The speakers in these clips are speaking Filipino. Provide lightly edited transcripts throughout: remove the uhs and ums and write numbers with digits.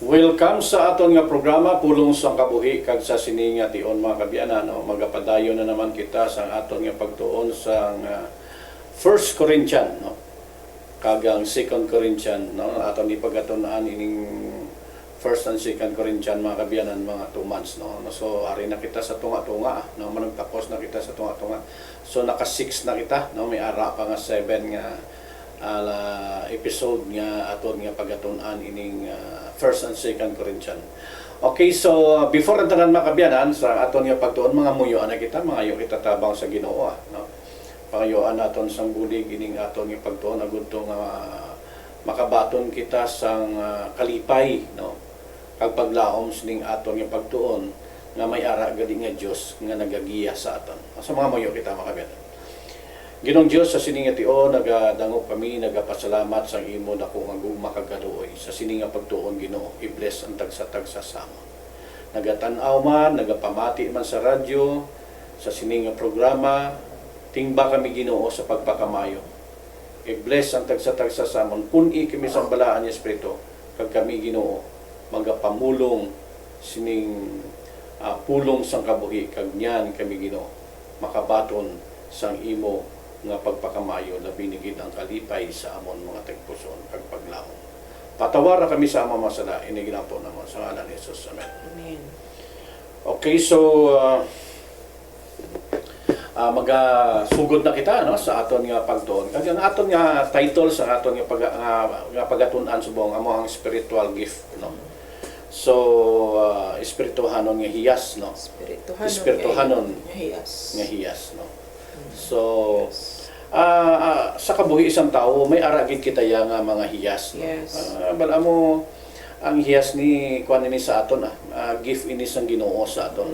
Welcome sa aton nga programa Pulong sa Kabuhi kag sa sininga tion mga kabyanan. No? Magapadayon na naman kita sa aton nga pagtuon sa 1 Corinthians, no? Kagang 2 Corinthians, no? Aton ipagatunaan ining 1 and 2 Corinthians mga kabyanan, mga 2 months, no? So ari na kita sa tunga-tunga, no? Managtapos na kita sa tunga-tunga. So naka 6 na kita, no? May ara pa nga 7 nga episode nga aton nga pagatunan ining 1 and 2 Corinthians. Okay, so before ang tanan makabyanan sa aton nga pagtuon, mga muyoan na kita, mga kita tabang sa Ginoo, no? Pangayoan naton sang bulig ining aton nga pagtuon agud to nga makabaton kita sang kalipay, no? Kag paglaom sining aton nga pagtuon nga may ara gadi nga Dios nga nagagiya sa aton. Sa mga muyo kita makabyanan. Ginong Diyos, sa sininga tio, nagadangop kami, nagapasalamat sa imo na kung ang makagaluoy. Sa sininga pagtuon, Ginoo, i-bless ang tagsa-tagsa sama. Nagatanaw man, nagapamati man sa radyo, sa sininga programa, tingba kami Ginoo sa pagpakamayo. I-bless ang tagsa-tagsa sama. Puni kami sa balaan ni Espiritu, kag kami Ginoo, magapamulong sining pulong sang kabuhi, kag niyan kami Ginoo, makabaton sang imo nga pagpakamayo na binigid ang kalipay sa amon mga tagpuson kag paglaom. Patawara kami sa among masala, iniginapo naman sa ngalan ni Jesus. Amen. Amen. Okay, so magasugod na kita, no, sa aton nga pagtuon. Kag ang aton nga title sa aton nga pagatun-an subong amo ang spiritual gift, no. So espirituhanon nga hiyas, no. Espirituhanon nga hiyas. Nga hiyas, no. So sa kabuhi isang tao may aragid kita ya nga mga hiyas, no? Yes. Bala mo ang hiyas ni kuan ini sa aton, gift ini sang Ginoo sa aton.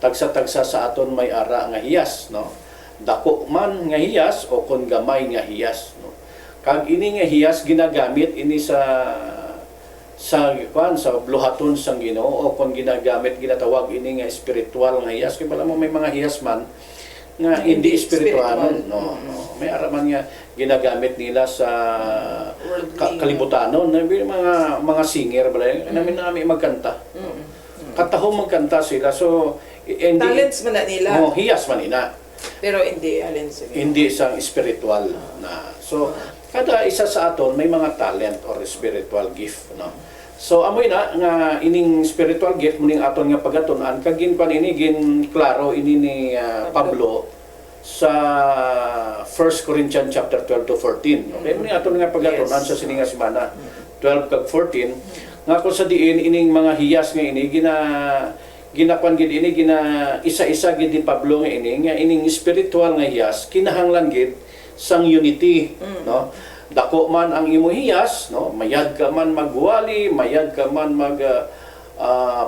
Tagsa-tagsa sa aton may ara nga hiyas, no. Dako man nga hiyas o kon gamay nga hiyas, no. Kag ini nga hiyas ginagamit ini sa kuan sa bluhaton sang Ginoo o kon ginagamit ginatawag ini nga spiritual nga hiyas. Kay bala mo may mga hiyas man nga hindi espiritual, no. May araman nga ginagamit nila sa kalibutanon, mga singer bala namin magkanta. Katahom magkanta sila, so hindi Talents man na nila. hiyas man ina. Pero hindi alin sa Hindi sang spiritual na. So kada isa sa aton may mga talent or spiritual gift, no. So amoy na nga ining spiritual gift muning aton nga pagatun-an kag gin ini gin klaro ini ni Pablo sa 1 Corinthians chapter 12 to 14. Okay, muning aton nga pagatun-an sa sininga semana 12 kag 14 nga kung sa diin ining mga hiyas nga ini ginakuan gid ini isa-isa gid ni Pablo nga ining spiritual nga hiyas kinahanglan gid sang unity, no. Dako man ang imo hiyas, no, mayad ka man magwali, mayad ka man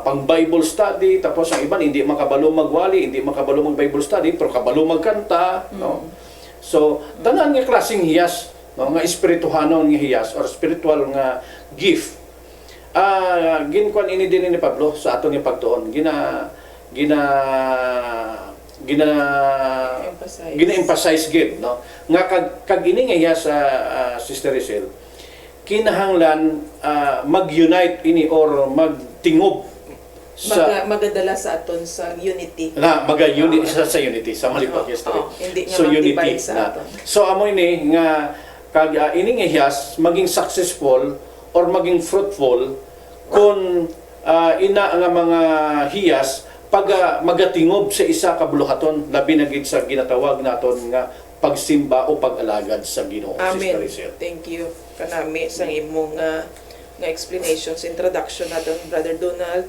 pang Bible study, tapos ang iban hindi makabalo magwali, hindi makabalo mag Bible study, pero kabalo magkanta, no. So tanan nga klaseng hiyas, no, nga espirituhanon nga hiyas or spiritual nga gift. Ginkuan ini din ni Pablo sa aton nga pagtuon. Gina-emphasize gid, no, nga kag ini nga hiyas sa Sister Rizal, kinahanglan mag-unite ini or magtingob sa magadala sa aton sa unity. unity sa unity sa malipag history. Hindi nga So unity mag-divide sa na. aton. So amoy ni nga kag ini nga hiyas maging successful or maging fruitful kung ina nga mga hiyas pag magatingob sa isa ka buluhaton labi na gid sa ginatawag naton nga pagsimba o pag-alagad sa Ginoo. Amen. Sister Rizal. Thank you kanami sa imong nga explanations, introduction naton, Brother Donald.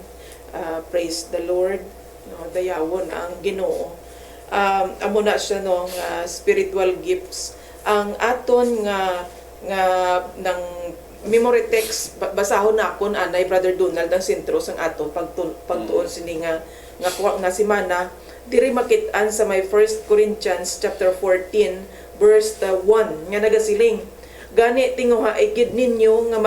Praise the Lord. No, dayawon ang Ginoo. Amo na siya no nga spiritual gifts. Ang aton nga ng memory text basahon na akon anay Brother Donald ang sentro sang aton pagtuon sini nga kuha nga semana diri makit-an sa may 1 Corinthians chapter 14 verse 1 nga nagasiling gani tinguha igid ninyo nga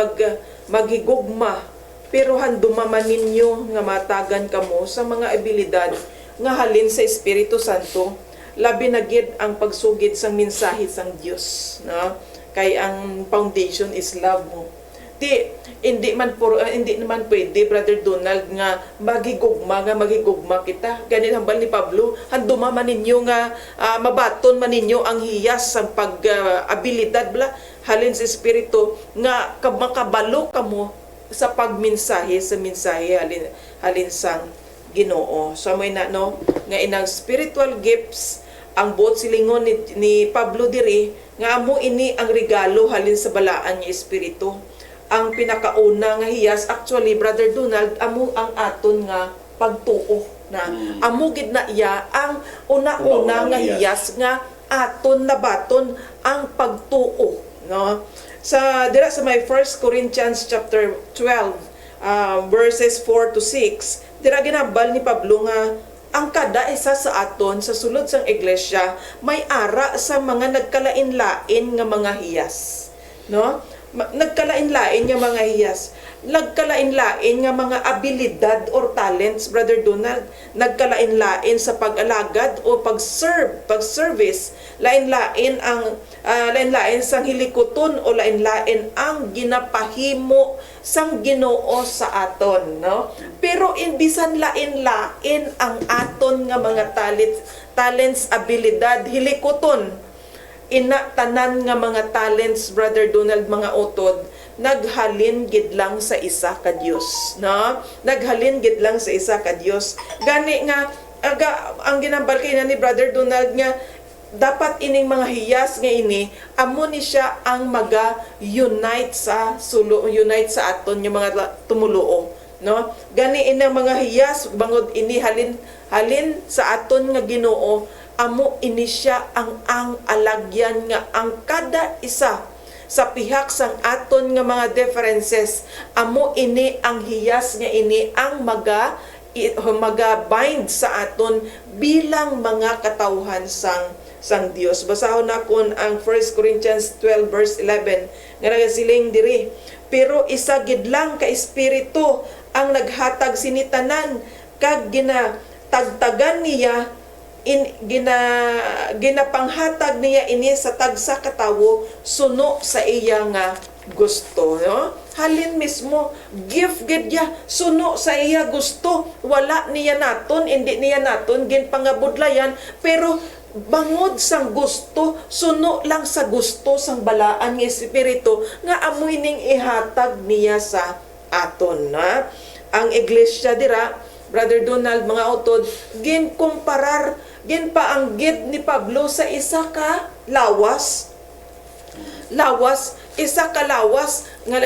maghigugma pero handumaman ninyo nga matagan kamo sa mga abilidad nga halin sa Espiritu Santo labi na gid ang pagsugid sang mensahe sang Dios, no? Kay ang foundation is love mo. Hindi naman pwede, Brother Donald, nga magigugma kita. Ganyan hambal ni Pablo, handuma man ninyo nga mabaton man ninyo ang hiyas sa pag-abilidad halin sa Espiritu nga makabalo kamo sa pagmensahe sa mensahe halin sang Ginoo. So may na no nga inang spiritual gifts ang buot silingon ni Pablo diri nga amo ini ang regalo halin sa balaan nga espiritu. Ang pinakauna nga hiyas, actually, Brother Donald, amo ang aton nga pagtuo na. Amo gid na iya ang una-una nga hiyas nga aton nabaton ang pagtuo, no? Dira sa my 1 Corinthians chapter 12, verses 4 to 6, dira ginambal ni Pablo nga ang kada isa sa aton sa sulod sang iglesia may ara sa mga nagkalain-lain nga mga hiyas, no? Nagkalain-lain nga mga hiyas, nagkalain-lain nga mga abilidad or talents, Brother Donald, nagkalain-lain sa pag-alagad o pag-service, lain-lain sang hilikoton o lain-lain ang ginapahimo sang Ginoo sa aton, no? Pero bisan lain-lain ang aton nga mga talents, abilidad, hilikoton, tanan nga mga talents, Brother Donald, mga utod, naghalin gid lang sa isa ka Dios, no? Naghalin gid lang sa isa ka Dios. Gani nga ang ginambal kay ni Brother Donald nga dapat ining mga hiyas nga ini amo ni siya ang unite sa aton yung mga tumuluo, no? Gani inang mga hiyas bangod ini halin sa aton nga Ginoo, amo ini siya ang alagyan nga ang kada isa sa pihak sang aton nga mga differences, amo ini ang hiyas nga ini ang maga-bind sa aton bilang mga katawhan sang Dios. Basahon nakon ang 1 Corinthians 12 verse 11 nga nagasiling diri, pero isa gid lang ka espiritu ang naghatag sinitanan kag ginatagtagan niya ginapanghatag niya ini sa tagsa katawo suno sa iya nga gusto, no? Halin mismo gift gid ya suno sa iya gusto, wala niya naton, hindi niya naton ginpangabudlayan, pero bangod sang gusto, suno lang sa gusto sang balaan nga espiritu nga amoy ning ihatag niya sa aton, na ang iglesia dira, Brother Donald, mga utod, ginpaanggid ni Pablo sa isa ka lawas, isa ka lawas nga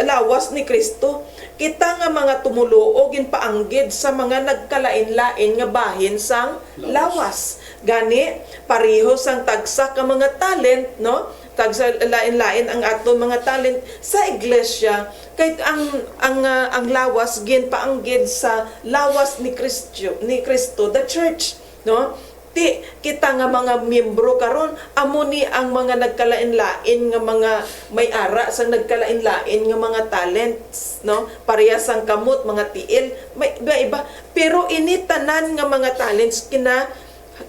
lawas ni Kristo. Kita nga mga tumuluo ginpaanggid sa mga nagkalain-lain nga bahin sang lawas. Gani pareho sang tagsa ka mga talent, no? Tagsa lain-lain ang aton mga talent sa iglesia, kay ang lawas ginpaanggid sa lawas ni Kristo, the church, no? Kita nga mga miyembro karon amo ni ang mga nagkalain-lain nga mga may ara sa nagkalain-lain nga mga talents, no? Parehas ang kamot, mga tiil, may iba, pero ini tanan nga mga talents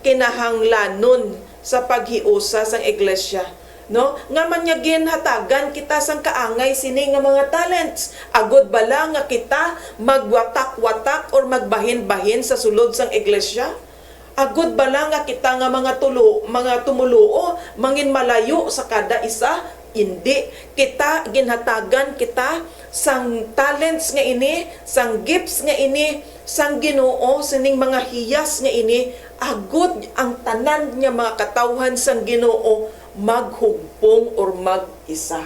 kinahanglanon sa paghiusa sang iglesia, no? Nga man nga ginhatagan kita sang kaangay sini nga mga talents, agod bala nga kita magwatak-watak or magbahin-bahin sa sulod sang iglesia? Agod bala nga kita nga mga tumuluo mangin malayo sa kada isa? Hindi. Kita ginhatagan kita sang talents nga ini, sang gifts nga ini, sang Ginoo sining mga hiyas nga ini, agod ang tanan nga mga katawhan sang Ginoo maghugpong or mag-isa.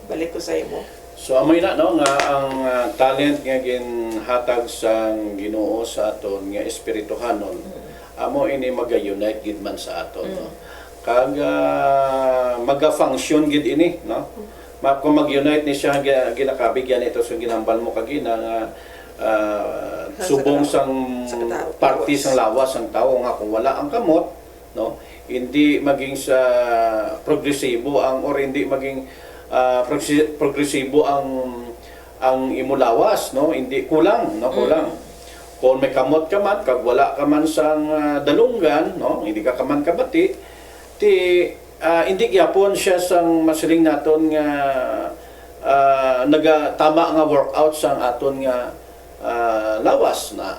Balik ko sa imo. So amoy na no nga ang talent nga ginhatag sang Ginoo sa aton nga espirituhanon, amo ini maga-unite gid man sa aton, no? Kag maga-function gid ini, no? Kung mag-unite ni siya ginakabigyan ito sa ginambal mo kagina nga subong sang party sang lawas ang tao nga kung wala ang kamot, no? Hindi maging sa progresibo or hindi maging progresibo ang imulawas, no? Hindi kulang, no? Kulang. Kung may kamot ka man, kag wala ka man sang dalunggan, no? Hindi ka man kabati, hindi gyapon siya sang masiling naton nga nagatama nga workout sa aton nga lawas na.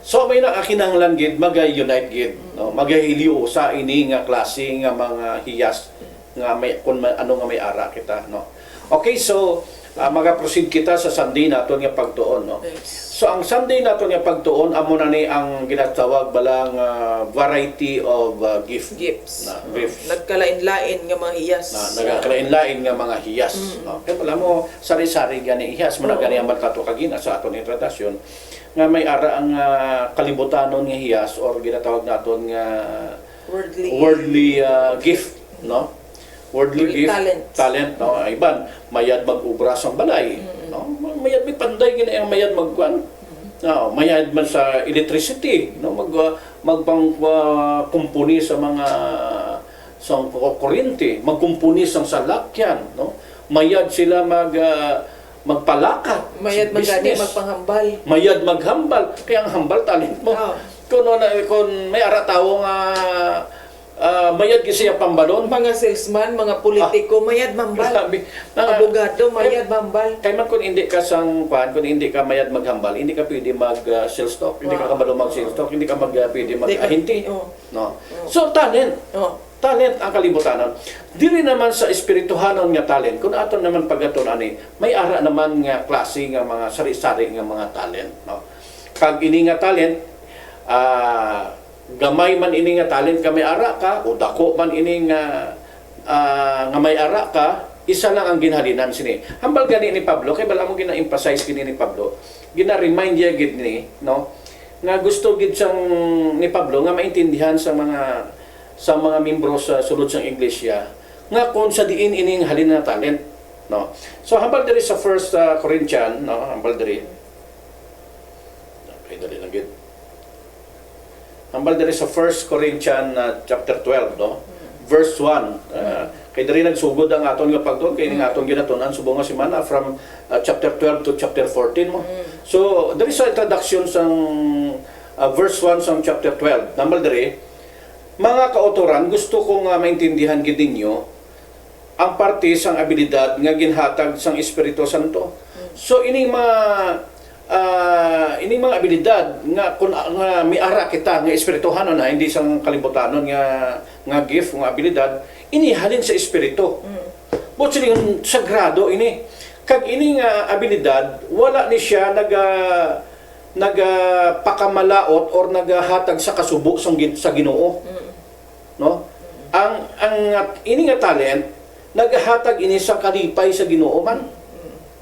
So may nakakinahanglan gid maga-unite gid, no? Magahiliw sa ini nga klase nga mga hiyas nga may ano nga may ara kita, no. Okay, so maga-proceed kita sa Sunday naton nga pagtuon, no. Yes. So ang Sunday naton nga pagtuon amo na ni ang ginatawag balang variety of Gifts. na gifts. Nagkalain-lain nga mga hiyas. Nagakalain-lain nga mga hiyas. No? Kaya pala mo, sari-sari gani hiyas, mo na gani ang magtato kagina sa aton introduction, nga may ara ang kalibutanon nga hiyas or ginatawag naton nga worldly gift, no? Worldly gift, talent, no? Iban, mayad mag-ubra sa balay, no? Mayad may panday gina ang mayad magkuan. No, mayad man sa electricity, no? Magpang-kumpuni sa mga kuryente, magkumpuni sa salakyan, no? Mayad sila magpalakat. Mayad magani magpanghambal. Mayad maghambal. Kaya ang hambal talent mo. Oh. Kung may ara tawo nga mayad siya pambalon. Mga salesman, mga politiko, mayad mambal. Grabe. Abogado, mayad mambal. Kaya man kung hindi ka kung hindi ka mayad maghambal, hindi ka pwede mag-sales stock, hindi ka kabalo mag-sales stock, hindi ka pwede mag-ahinti. No. So talent. Talent ang kalibutanon. Dili naman sa espirituhanon nga talent, kung aton naman pagaton ani, may ara naman nga klase nga mga sari-sari nga mga talent, no. Kag ini nga talent, gamay man ini nga talent ka may ara ka o dako man ini nga may ara ka, isa lang ang ginhalinan sini. Hambal gani ni Pablo, kay bala mo gina-emphasize kini ni Pablo, gina-remind niya gid ni, no, nga gusto gid sang ni Pablo nga maintindihan sa mga membro sa sulod sang iglesia nga kung sa diin ining halin na talent, no. So hambal diri sa 1 Corinthians, no, hambal diri. Okay, dali lang gid. Hambal diri sa 1 Corinthians chapter 12, no. Verse 1. Kay diri nagsugod ang aton nga pagtuon kay ning aton ginatunan subong nga semana from chapter 12 to chapter 14 mo. So diri sa introduction sang verse 1 sang chapter 12, hambal diri, mga kautoran, gusto kong maintindihan gid ninyo ang parte sang abilidad nga ginhatag sang Espiritu Santo. So ini mga abilidad nga kun nga may ara kita nga espirituhanon na hindi sang kalibutanon nga gift nga abilidad, inihalin sa espiritu. But siling sagrado ini. Kag ini nga abilidad wala ni siya nagapakamalaot or nagahatag sa kasubo sa Ginoo. No? Ang ini nga talent nagahatag ini sa kalipay sa Ginoo man.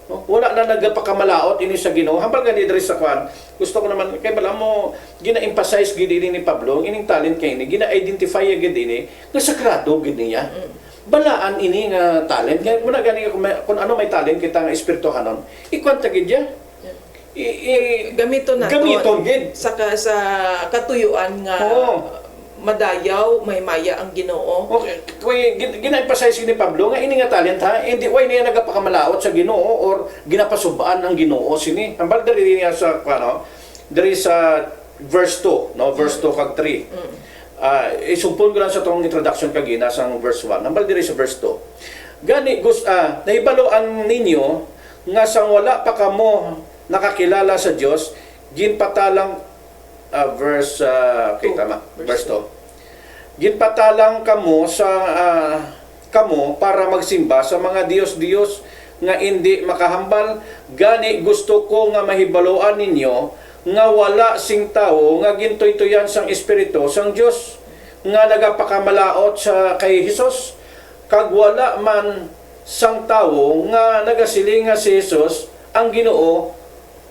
No? Wala na nagapakamalaot ini sa Ginoo. Hambal gani diri sa kwan. Gusto ko naman kay bala mo gina-emphasize gid ini ni Pablo, ining talent kay ini gina-identify gid ini nga sagrado gid niya. Balaan ini nga talent kay muna gani kung ano may talent kita nga espirituhanon, ikwanta gid ya. Gamiton gid sa katuyuan nga madayaw, may maya ang Ginoo. Okay, gina-emphasize ni Pablo nga ini nga talent ha, hindi way niya nagapakamalaot sa Ginoo or ginapasubaan ang Ginoo sini. Hambal diri niya sa diri sa verse 2, no, verse 2 kag 3. Isumpon ko lang sa tong introduction kagina sang verse 1. Hambal diri sa verse 2. Gani nahibaloan ninyo nga sang wala pa kamo nakakilala sa Dios, ginpatalang verse 2. Ginpatalang kamo para magsimba sa mga Diyos nga hindi makahambal. Gani gusto ko nga mahibaloan ninyo nga wala sing tawo nga gintoy-toyan sang Espiritu sang Dios nga nagapakamalaot sa kay Hesus, kag wala man sang tawo nga nagasiling nga si Hesus ang Ginoo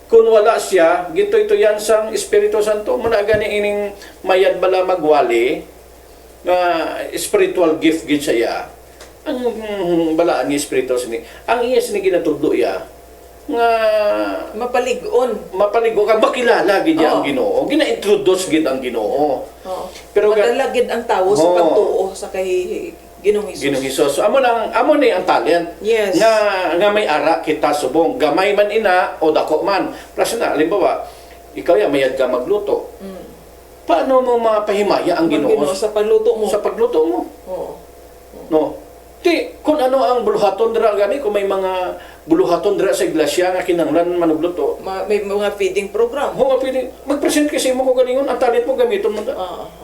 kung wala siya gintoy-toyan sang Espiritu Santo. Muna gani ining mayad bala magwali spiritual gift gid siya. Ang balaan ni Espiritu sini, ang iya sini ginatudlo ya nga mapaligon kag makilala gid ang Ginoo, gina-introduce gid ang Ginoo. Pero madala gid ang tawo sa pagtuo sa kay Ginoong Hesus. So, amo ni ang talent. Yes. Nga may ara kita subong, gamay man ina o dako man. Plus na, halimbawa, ikaw mayad ka magluto. Paano mo mapahimaya ang Ginoo sa pagluto mo? Sa pagluto mo. Oo. No. Ti, kung ano ang buluhaton dira gani, kung may mga buluhaton dira sa iglesia nga kinahanglan manugluto, May mga feeding program. ho pwede mag-present kasi mo ko ganingon ang talent mo gamiton mo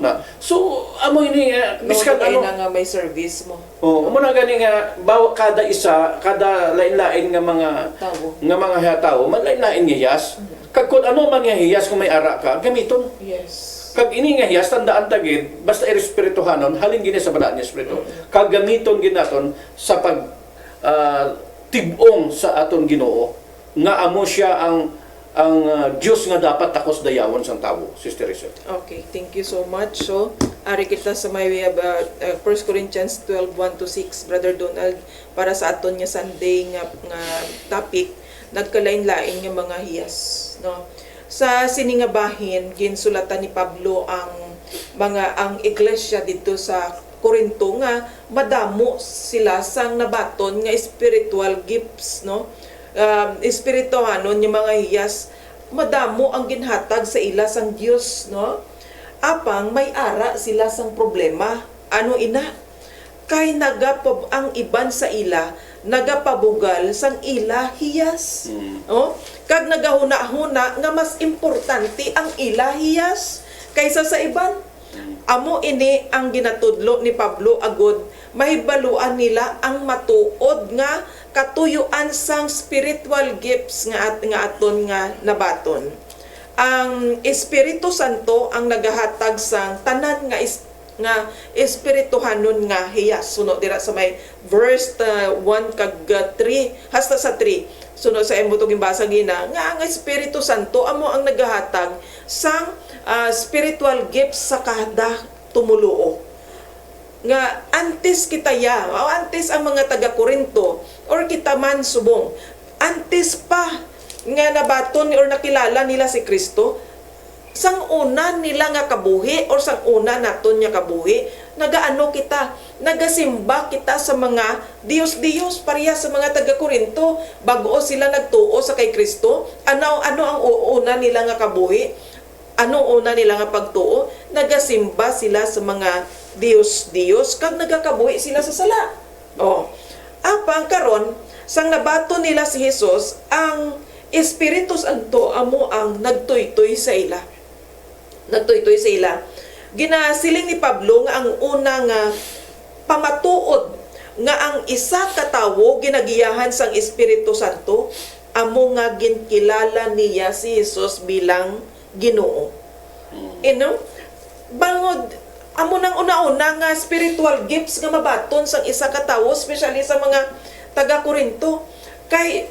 na. So amo ini biskan Ano ano na nga may service mo. amo na gani nga bawa kada isa, kada lain-lain nga mga tao, man lain-lain nga hiyas. Kag kung ano man nga hiyas kung may ara ka, gamiton. Yes. Kag ini nga hiyas tandaan tagid basta espirituhanon halin gini sa balaan nga espiritu. Kag gamiton ginaton sa pag tibong sa aton Ginoo nga amo siya ang Dios nga dapat takos dayawon sang tawo, Sister Rizal. Okay, thank you so much. So, ari kita sa may way about 1 Corinthians 12:1-6, Brother Donald, para sa aton nga Sunday nga topic, nagkalain-lain nga mga hiyas, no? Sa siningabahin, ginsulatan ni Pablo ang iglesia dito sa Corinto nga madamo sila sang nabaton nga spiritual gifts, no? Espirituhanon yung mga hiyas, madamo ang ginhatag sa ila sang Dios, no? Apang may ara sila sang problema. Ano ina? Kay ang iban sa ila nagapabugal sang ila hiyas. Oh, kag nagahuna-huna nga mas importante ang ila hiyas kaysa sa iban. Amo ini ang ginatudlo ni Pablo agud mahibaluan nila ang matuod nga katuyuan sang spiritual gifts nga aton nga nabaton. Ang Espiritu Santo ang nagahatag sang tanan nga espirituhanon nga hiyas. Sunod dira sa may verse 1 kag 3 hasta sa 3. Sunod sa imo tong gimbasa gina nga ang Espiritu Santo amo ang nagahatag sang spiritual gifts sa kada tumuluo. Nga antes kita antes ang mga taga Corinto or kita man subong, antes pa nga nabaton or nakilala nila si Kristo, sang una nila nga kabuhi or sang una naton nga kabuhi, nagaano kita, nagasimba kita sa mga Diyos pareha sa mga taga Corinto bago sila nagtuo sa kay Kristo. Ano ang una nila nga kabuhi? Ano una nila nga pagtuo? Nagasimba sila sa mga Diyos kag nagakabuhi sila sa sala. Apang karon sang nabato nila si Jesus, ang Espiritu Santo amo ang nagtuytoy sa ila. Ginasiling ni Pablo nga ang unang pamatuod nga ang isa ka tawo ginagiyahan sang Espiritu Santo amo nga ginkilala niya si Jesus bilang Ginoo. Bangod amo nang una-una nga spiritual gifts nga mabaton sang isa ka tawo, especially sa mga taga Corinto, kay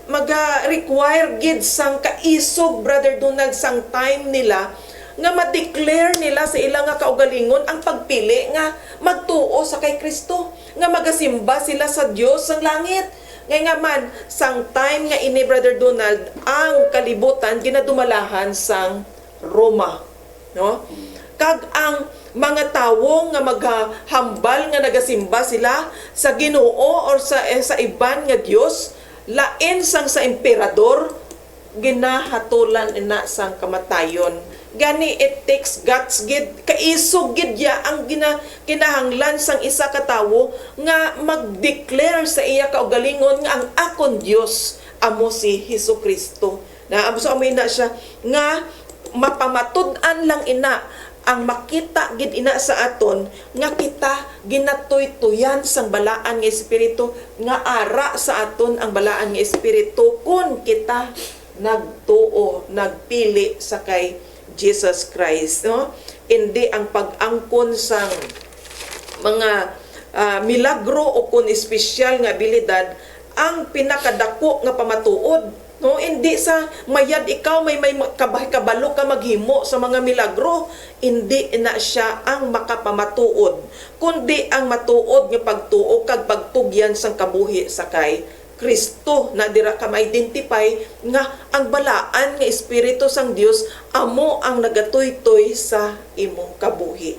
maga-require gid sang kaisog, Brother Donald, sang time nila nga ma-declare nila sa ilang nga kaugalingon ang pagpili nga magtuo sa kay Kristo, nga magasimba sila sa Dios sang langit. Ngay nga man, sang time nga ini, Brother Donald, ang kalibutan ginadumalahan sang Roma, no? Kag ang mga tawo nga maghambal nga nagasimba sila sa Ginoo or sa iban nga Dios, lain sang sa emperador, ginahatulan ina sang kamatayon. Gani it takes guts gid, kaisog gid ya ang kinahanglan sang isa ka tawo nga mag-declare sa iya kaugalingon nga ang akon Dios amo si Hesukristo. Na amo ina siya nga mapamatud-an lang ina ang makita gid ina sa aton nga kita ginatoy-tuyan sang balaan nga espiritu, nga ara sa aton ang balaan nga espiritu kun kita nagtuo, nagpili sa kay Jesus Christ, no? Hindi ang pag-angkon sang mga milagro o kun espesyal nga abilidad ang pinakadako nga pamatuod, no? Hindi sa mayad ikaw may kabalo ka maghimo sa mga milagro, hindi na siya ang makapamatuod, kundi ang matuod nga pagtuo kag pagtugyan sang kabuhi sa kay Kristo, na dira ka ma-identify nga ang balaan nga espiritu sang Dios amo ang nagatuytoy sa imong kabuhi.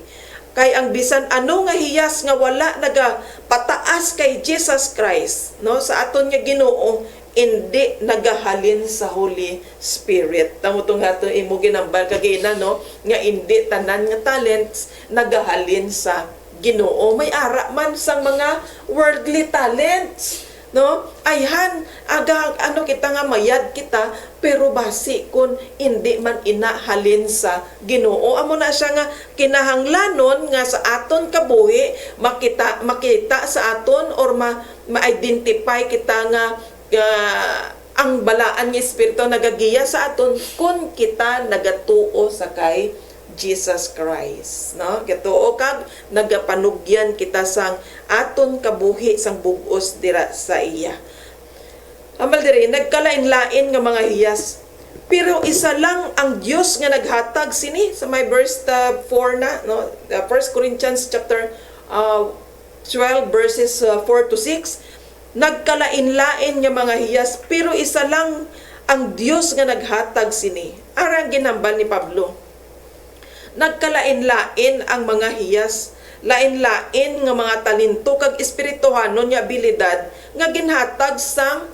Kay ang bisan ano nga hiyas nga wala nagapataas kay Jesus Christ, no, sa aton nga Ginoo, hindi nagahalin sa Holy Spirit. Tamo tong ato imo ginambal kagina, no, nga hindi tanan nga talents nagahalin sa Ginoo, may ara man sang mga worldly talents, no? Ayhan aga ano kita nga mayad kita, pero basi kun hindi man inahalin sa Ginoo. Amo na siya nga kinahanglanon nga sa aton kabuhi makita sa aton or ma-identify kita nga ang balaan nga espiritu nagagiya sa aton kun kita nagatuo sa kay Jesus Christ, no? Gatuo kag nagapanugyan kita sang aton kabuhi sang bug-os dira sa iya. Amal diri nagkalain-lain nga mga hiyas, pero isa lang ang Dios nga naghatag sini sa may verse 4 na, no? 1 Corinthians chapter 12 verses 4 to 6. Nagkalain-lain nga mga hiyas, pero isa lang ang Dios nga naghatag sini. Arang ginambal ni Pablo. Nagkalain-lain ang mga hiyas, lain-lain nga mga talento kag espirituhanon nga abilidad nga ginhatag sang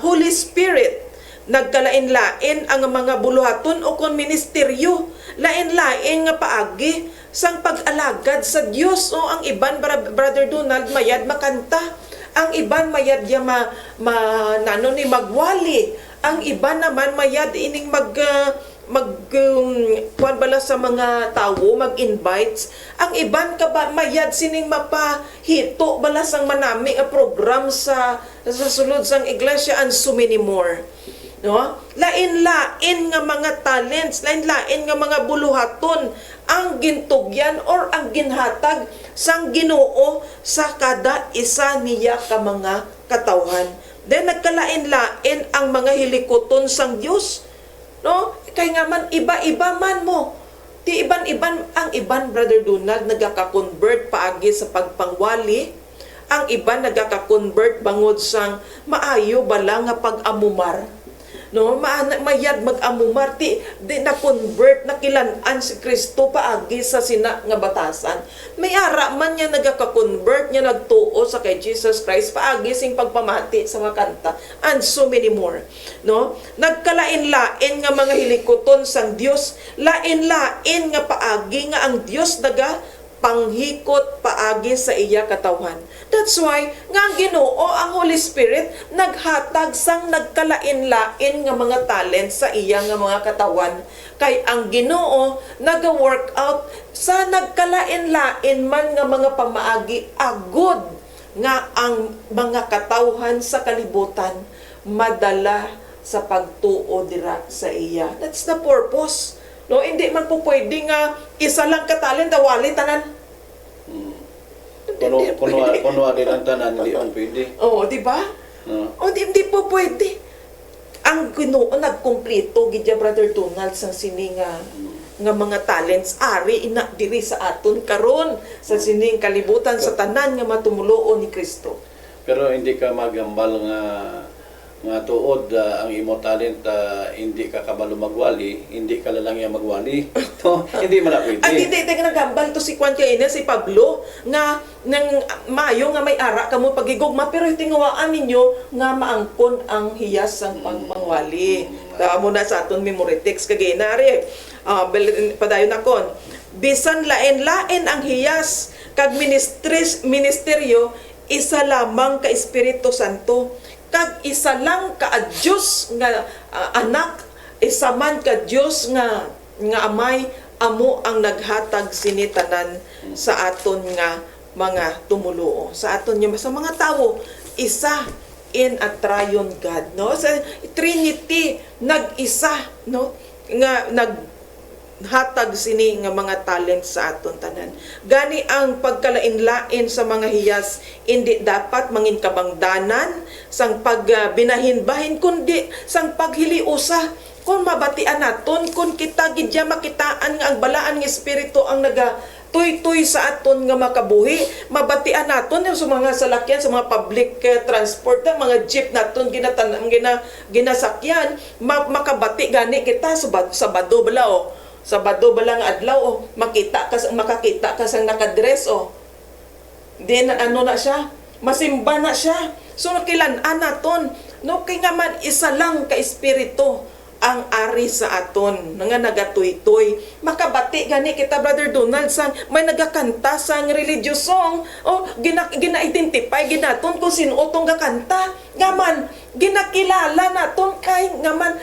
Holy Spirit. Nagkalain-lain ang mga buluhaton o kon ministeryo, lain-lain nga paagi sang pag-alagad sa Dios. O ang iban, Brother Donald, mayad makanta, ang iban mayad ya magwali, ang iban naman mayad ining kuan bala sa mga tawo, mag-invites. Ang iban ka ba mayad sining mapahito bala sang manami nga program sa sulod sang iglesia, and so many more, no? Lain-lain nga mga talents, lain-lain nga mga buluhaton ang gintugyan or ang ginhatag sang Ginoo sa kada isa niya ka mga katawhan. Then nagkalain-lain ang mga hilikoton sang Dios, no? Kay nga man iba-iba man mo. Ti iban-iban ang iban, Brother Donald, nagaka-convert paagi sa pagpangwali. Ang iban nagaka-convert bangod sang maayo bala nga pag-amumar. No, mayad mag-amumar di na-convert, nakilan-an si Kristo paagi sa sina nga batasan. May ara man niya nagaka-convert, niya nagtuo sa kay Jesus Christ paagi sing pagpamati sa mga kanta, and so many more, no? Nagkalain-lain nga mga hilikoton sang Dios, lain-lain nga paagi nga ang Dios naga panghikot paagi sa iya katawhan. That's why nga ang Ginoo, ang Holy Spirit, naghatag sang nagkalain-lain nga mga talent sa iya nga mga katawan. Kay ang Ginoo naga-work out sa nagkalain-lain man nga mga pamaagi, agud nga ang mga katawhan sa kalibutan madala sa pagtuo dira sa iya. That's the purpose. No, hindi man po pwede nga isa lang ka talent, wali tanan. Kuno din ang tanan, hindi man pwede. Oo, di ba? No. O hindi po pwede. Ang Ginoo nagkumpleto gidya, Brother Donald, sang sining nga mga talents ari ina diri sa aton karon sa sining kalibutan sa tanan nga matumuluo ni Kristo. Pero hindi ka magambal nga tuod ang imo talent, hindi ka kabalo magwali, hindi ka lang yang magwali. To, hindi man pwede. Ang hindi nagambal to si Juan kay si Pablo nga nang mayo nga may ara kamo pagigugma, pero tingawaan ninyo nga maangkon ang hiyas sang pangmangwali. Amo na sa aton memory text kagay nari. Padayon akon. Bisan lain-lain ang hiyas kag ministeryo, isa lamang ka Espiritu Santo. Kag isa lang ka Diyos nga anak, isa man ka Diyos nga amay, amo ang naghatag sinitanan sa aton nga mga tumuluo. Sa aton nga sa mga tao, isa in a triune God, no? Sa Trinity nag-isa, no? Nga hatag sini nga mga talent sa aton tanan. Gani ang pagkalain-lain sa mga hiyas, hindi dapat mangin kabangdanan sang pagbinahin-bahin, kundi sang paghiliusa. Kung mabatian naton, kung kita gidya makitaan nga ang balaan ng Espiritu ang naga tuy-tuy sa aton nga makabuhi, mabatian naton yung sa mga salakyan, sa mga public transport, mga jeep naton ginasakyan, makabati gani kita sa bado bala o. Sabado balang adlaw o makakita ka sang nakadress o. Then ano na siya? Masimba na siya. So nakilan-an naton. No, kay nga man isa lang ka espiritu ang ari sa aton nga nagatuytoy. Makabati gani kita, Brother Donald, sang may nagakanta sang religious song, o gina-identify ginaton kung sino tong gakanta, gaman ginakilala naton kay ngaman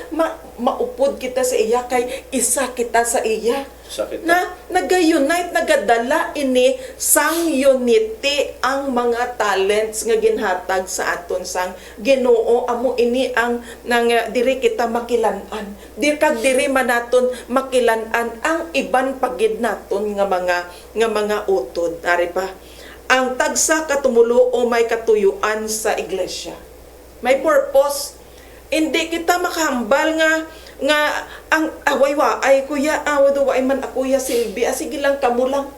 maupod kita sa iya, kay isa kita sa iya. Sakit Na nag-unite, nagadala ini sang unity ang mga talents nga ginhatag sa aton sang Ginoo. Amo ini ang nang diri kita makilan-an, diri man naton makilan-an ang iban pagid naton nga mga utod. Ari pa ang tagsa katumulo o may katuyuan sa iglesia, may purpose. Hindi kita makahambal nga ang away-wa ay kuya awado wa man ako ya Silvi, sige lang kamo lang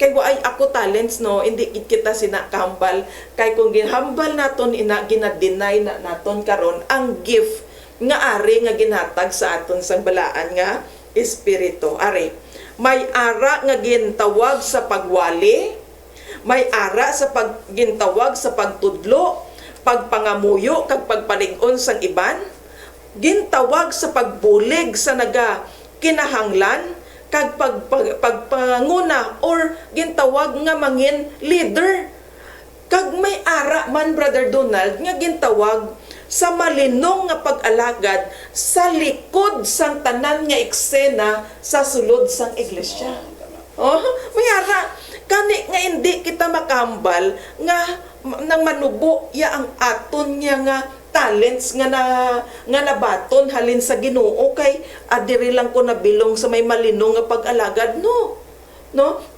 kay wa ay ako talents, no, hindi kita sinakahambal. Kay kung ginhambal naton ina ginadeny na naton karon ang gift nga ari nga ginhatag sa aton sang balaan nga espiritu. Ari may ara nga gintawag sa pagwali, may ara sa gintawag sa pagtudlo, pagpangamuyo kag pagpalig-on sang iban, gintawag sa pagbulig sa naga kinahanglan kag pagpanguna or gintawag nga mangin leader. Kag may ara man, Brother Donald, nga gintawag sa malinong nga pag-alagad sa likod sang tanan nga eksena sa sulod sang iglesia. May ara kani nga hindi kita makahambal nga nang manubo ya ang aton niya nga talents nga nabaton halin sa Ginoo, kay adiri lang ko nabilong sa may malinong nga pag-alagad, no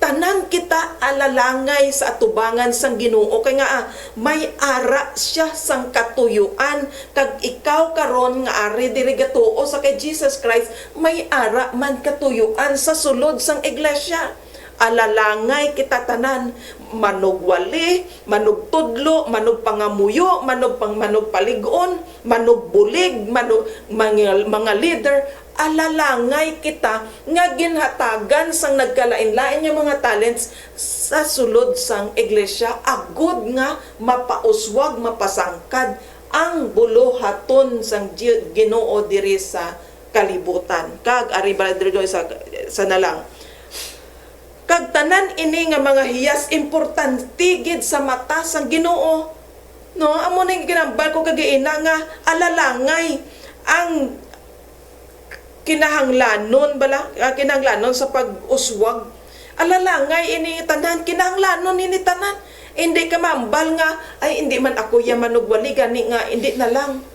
tanan kita alalangay sa atubangan sang Ginoo, kay nga may ara siya sang katuyuan. Kag ikaw karon nga ari diri gatuo sa kay Jesus Christ, may ara man katuyuan sa sulod sang iglesia. Alalangay kita tanan, manugwali, manugtudlo, manugpangamuyo, manugpalig-on, manugbulig, mga leader. Alalangay kita nga ginhatagan sang nagkalain-lain nga mga talents sa sulod sang iglesia, agud nga mapauswag, mapasangkad ang buluhaton sang Ginoo diri sa kalibutan. Kag ari Brother Joy sa nalang, kag tanan ini nga mga hiyas importante gid sa mata sang Ginoo, no, amo ning ginambal ko kagaina nga alalangay ang kinahanglanon sa pag-uswag. Alalangay ini tanan, kinahanglanon ini tanan. Hindi ka mambal nga ay hindi man ako ya manugwali gani nga hindi na lang.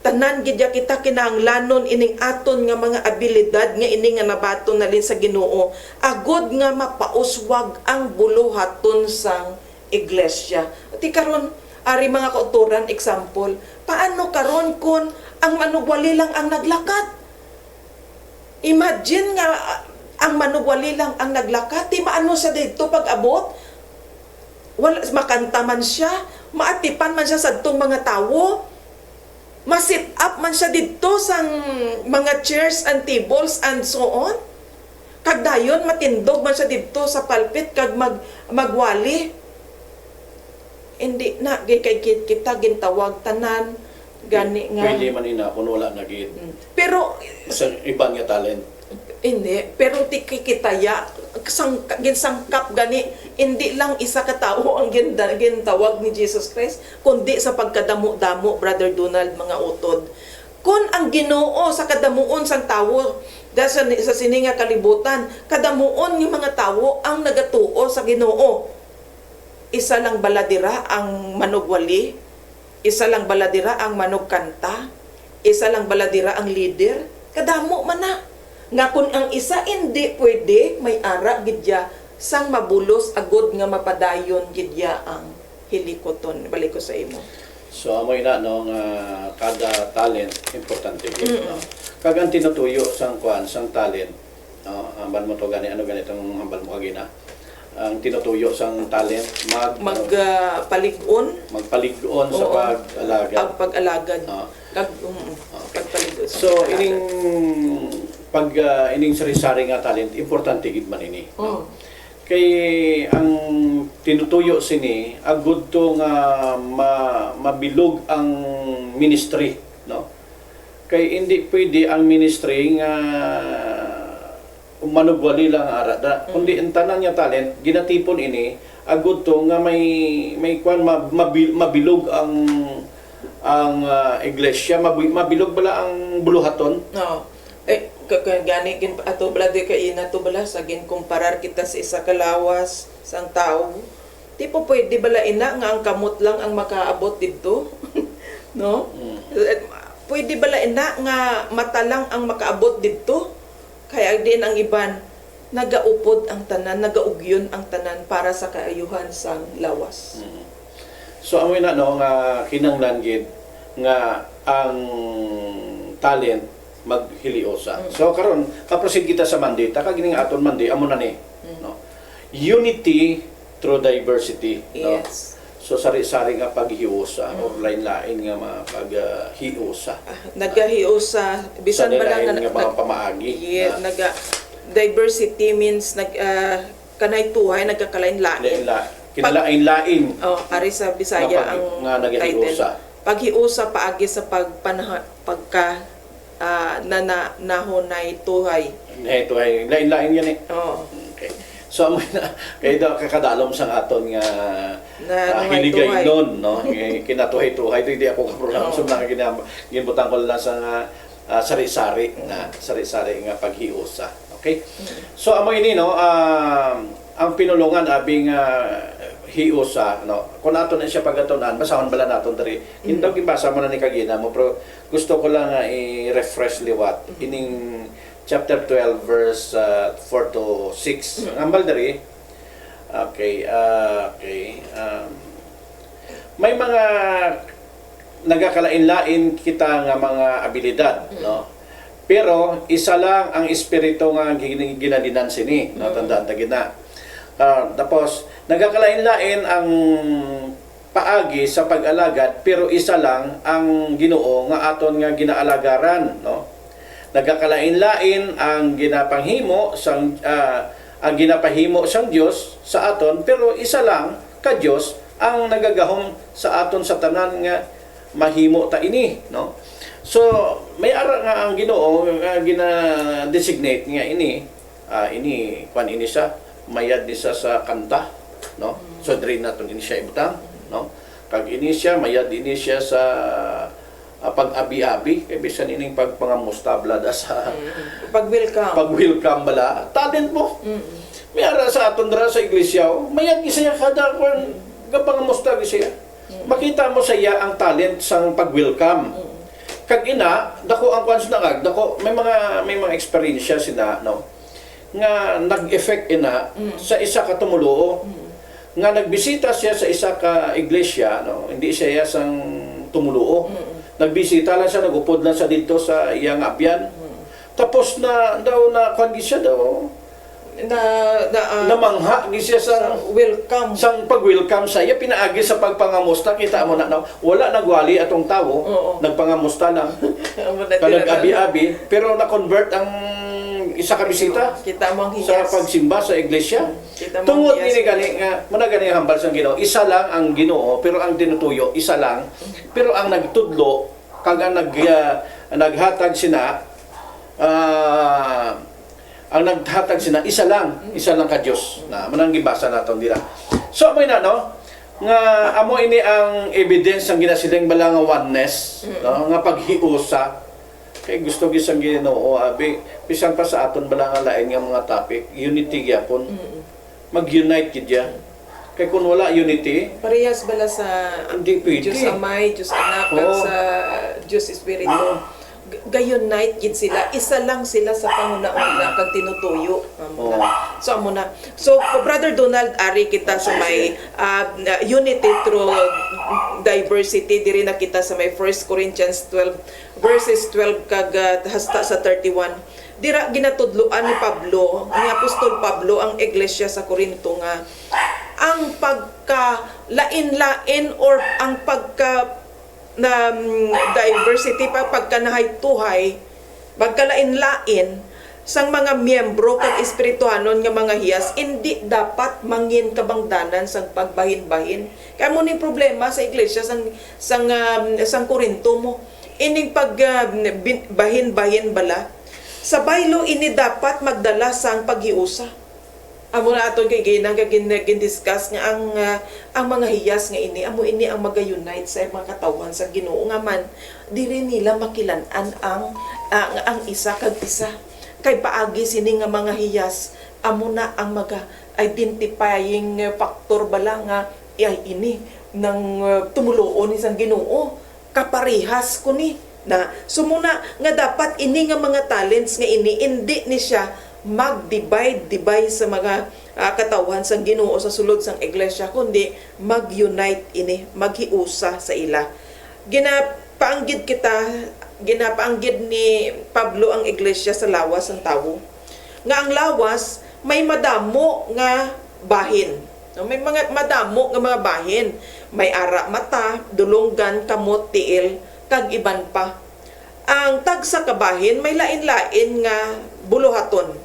Tanan gid kita kinahanglanon ining aton nga mga abilidad nga ini nga nabaton nalin sa Ginoo, agud nga mapauswag ang buluhaton sang iglesia. Ti karon ari mga kauturan, example, paano karon kun ang manugwali lang ang naglakat? Imagine nga ang manugwali lang ang naglakat, ti maano sa dito pag abot? Wala makanta man siya, maatipan man siya sadtong mga tawo, ma-sit up man siya dito sang mga chairs and tables and so on. Kag dayon matindog man siya dito sa pulpit kag magwali. Hindi na kay kita gintawag tanan gani nga. Pwede man ina kung wala nagid. Pero Sa ibang nga talent. hindi, pero ti kikitaya ginsangkap gani, hindi lang isa ka tao ang gintawag ni Jesus Christ, kundi sa pagkadamo-damo, Brother Donald, mga utod. Kung ang Ginoo sa kadamuon sang tawo sa sininga kalibutan, kadamuon ng mga tawo ang nagatuo sa Ginoo. Isa lang baladira ang manugwali, isa lang baladira ang manugkanta, isa lang baladira ang leader, kadamo man na. Nga kung ang isa hindi pwede, may ara gidya sang mabulos agod nga mapadayon gidya ang hilikoton. Balik ko sa imo. So amoy na no nga kada talent importante gid, no. Kag ang tinutuyo sang sang talent, no, hambal mo to gani ano ganitong hambal mo kagina. Ang tinutuyo sang talent magpalig-on sa pag-alagad. Ang pag-alagad. Pagpalig-on. So ining ining sari-sari nga talent importante gid man ini, no? Kay ang tinutuyo sini agud to nga mabilog ang ministry, no? Kay hindi pwede ang ministry nga manugwali lang ara da. Kundi ang tanan niya talent ginatipon ini agud to nga may kwan mabilog ang iglesia, mabilog bala ang buluhaton. No. Gani gin ato bala di kay na to bala sa gin kumparar kita sa isa ka lawas sang tao. Tipo pwede bala ina nga ang kamot lang ang makaabot didto. No? Pwede bala ina nga mata lang ang makaabot didto. Kaya din ang iban nagaupod ang tanan, nagaugyon ang tanan para sa kaayuhan sang lawas. So amoy na no nga kinanglan gid nga ang talent maghiliosa. So karon kaproceed kita sa Monday, ta kagining aton Monday amo na ni, no. Unity through diversity, no. Yes. So sari-sari nga paghiusa o lain-lain nga paghiusa. Nagahiusa bisan ba lang nga mga pamaagi. Yes, diversity means kanay tuhay nagkakalain-lain. Kinalain-lain. Oh, ari sa Bisaya ang nga nagahiusa. Paghiusa paagi sa pagka nahonay tuhay. Tuhay lain-lain yan eh. Oh. Okay. So amoy na kay daw kakadalom sang aton nga hiligay nun, no. Kinatuhay-tuhay ito hindi ako kaprogram so lang ginbutang ko lang sa sari-sari nga paghiusa. Okay? So amoy ini no ang pinulungan abing hiusa no. Kung ato na siya pagatunan, basahon bala naton diri. Hindaw gibasa mo na ni kagina mo pero gusto ko lang i-refresh liwat ining chapter 12 verse 4 to 6. Ambal diri. Okay, may mga nagakalain-lain kita nga mga abilidad, no. Pero isa lang ang espiritu nga ginadinan sini, no, tandaan ta gina. Tapos nagakalain-lain ang paagi sa pag-alagad pero isa lang ang Ginoo nga aton nga ginaalagaran, no. Nagakalain-lain ang ginapanghimo sang ang ginapahimo sang Dios sa aton pero isa lang ka Dios ang nagagahom sa aton sa tanan nga mahimo ta ini, no. So may ara nga ang Ginoo gina-designate nga ini kwan ini siya mayad ni sa kanta, no. So diri naton ini siya ibutang, no. Kag ini siya mayad ini siya sa pag-abi-abi kay bisan ining pagpangamusta blada sa pag-welcome bala talent mo. May ara sa aton dira sa iglesia mayag siya kada kon gapangamusta siya. Makita mo sa iya ang talent sang pag-welcome. Kag ina dako ang kwans na dako may mga experience sina, no, nga nag-effect ina sa isa ka tumuluo nga nagbisita siya sa isa ka iglesia, no, hindi siya sang tumuluo. Nagbisita lang siya, nagupod lang siya dito sa iyang abyan. Tapos na daw na kundi siya daw namangha gi siya sa welcome sang pag-welcome sa iya pinaagi sa pagpangamusta. Kita mo na wala nagwali atong tawo, nagpangamusta lang. Kanag-abi-abi pero na-convert ang isa ka bisita kita mo ang sa pagsimba sa iglesia. Tungod ini gani nga muna gani hambal sang Ginoo. Isa lang ang Ginoo pero ang tinutuyo isa lang. Pero ang nagtudlo kag ang naghatag sina ang naghatag sina isa lang ka Dios. Na manang gibasa naton dira. So may na no nga amo ini ang evidence ang ginasiling bala nga oneness, no, nga paghiusa. Kay gusto gisang Ginoo abi bisan pa sa aton bala nga lain nga mga topic unity gyapon. Mag-unite gid ya. Kay kun wala unity parehas bala sa hindi pwede. Diyos Amay, Diyos Anak, at sa Diyos Espiritu. Gayon-night gid sila, isa lang sila sa pangunauna kag tinutuyo. So amo na. So Brother Donald, ari kita sa may unity through diversity, diri na kita sa may 1 Corinthians 12 verses 12 kag hasta sa 31. Dira ginatudloan ni Pablo, ni Apostol Pablo ang iglesia sa Corinto nga ang pagka-lain-lain or ang pagka diversity pagkanahay-tuhay, pagkalain-lain sang mga miyembro kag espirituhanon nga mga hiyas, hindi dapat mangin kabangdanan sang pagbahin-bahin. Kaya mo ni problema sa iglesia sang Corinto mo. ining bahin-bahin bala sa baylo ini dapat magdala sang paghiusa. Amo na aton kay gin-discuss nga ang mga hiyas nga ini amo ini ang maga-unite sa mga katawan sa Ginoo nga man dili nila makilan-an ang isa kag isa. Kay paagi sini nga mga hiyas amo na ang maga-identifying factor bala nga ini nang tumuloon isang Ginoo kaparehas ko ni na sumuna nga dapat ini nga mga talents nga ini hindi ni siya mag-divide sa mga katawan sang Ginoo sa sulod sang iglesia kundi mag-unite ini maghiusa sa ila. Ginapaanggid ni Pablo ang iglesia sa lawas ang tawo nga ang lawas may madamo nga bahin. No, may mga madamo nga mga bahin. May ara mata, dulonggan, kamot, tiil, kag iban pa. Ang tagsa kabahin may lain-lain nga buluhaton.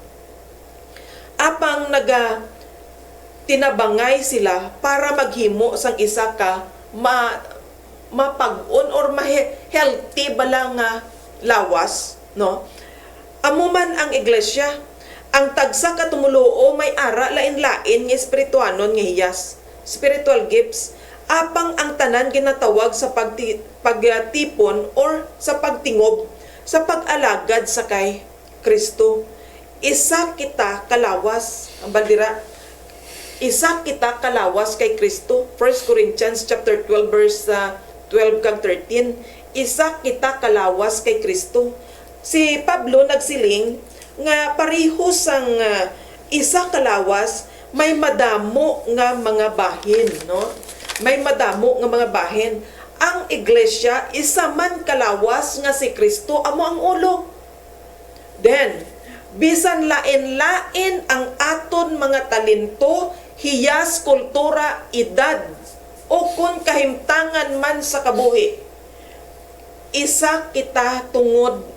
Apang tinabangay sila para maghimo sang isa ka mapag-on or healthy bala nga lawas, no? Amuman ang iglesia, ang tagsa ka tumuluo may ara lain-lain nga espirituanon nga hiyas, spiritual gifts. Apang ang tanan ginatawag sa pagtipon or sa pagtingob sa pag-alagad sa kay Kristo. Isa kita kalawas, ang baldira, isa kita kalawas kay Kristo. 1 Corinthians chapter 12 verse 12 kag 13. Isa kita kalawas kay Kristo. Si Pablo nagsiling nga pareho sang isa kalawas may madamo nga mga bahin, no? May madamo nga mga bahin. Ang iglesia isa man kalawas nga si Kristo amo ang ulo. Then bisan lain-lain ang aton mga talento, hiyas, kultura, edad o kung kahimtangan man sa kabuhi, isa kita tungod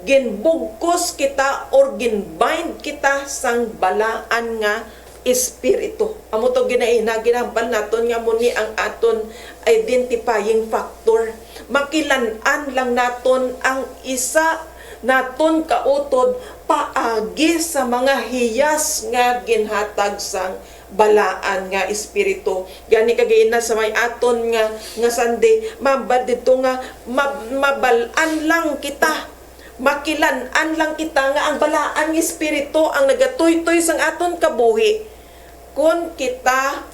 ginbugkos kita or ginbind kita sang balaan nga espiritu. Amo to ginahambal naton nga muni ang aton identifying factor. Makilan-an lang naton ang isa naton kautod paagi sa mga hiyas nga ginhatag sang balaan nga espiritu. Gani kagaina sa may aton nga Sunday, mabad dito nga mabalan lang kita. Makilan-an lang kita nga ang balaan nga espiritu ang nagatuy-tuy sang aton kabuhi kung kita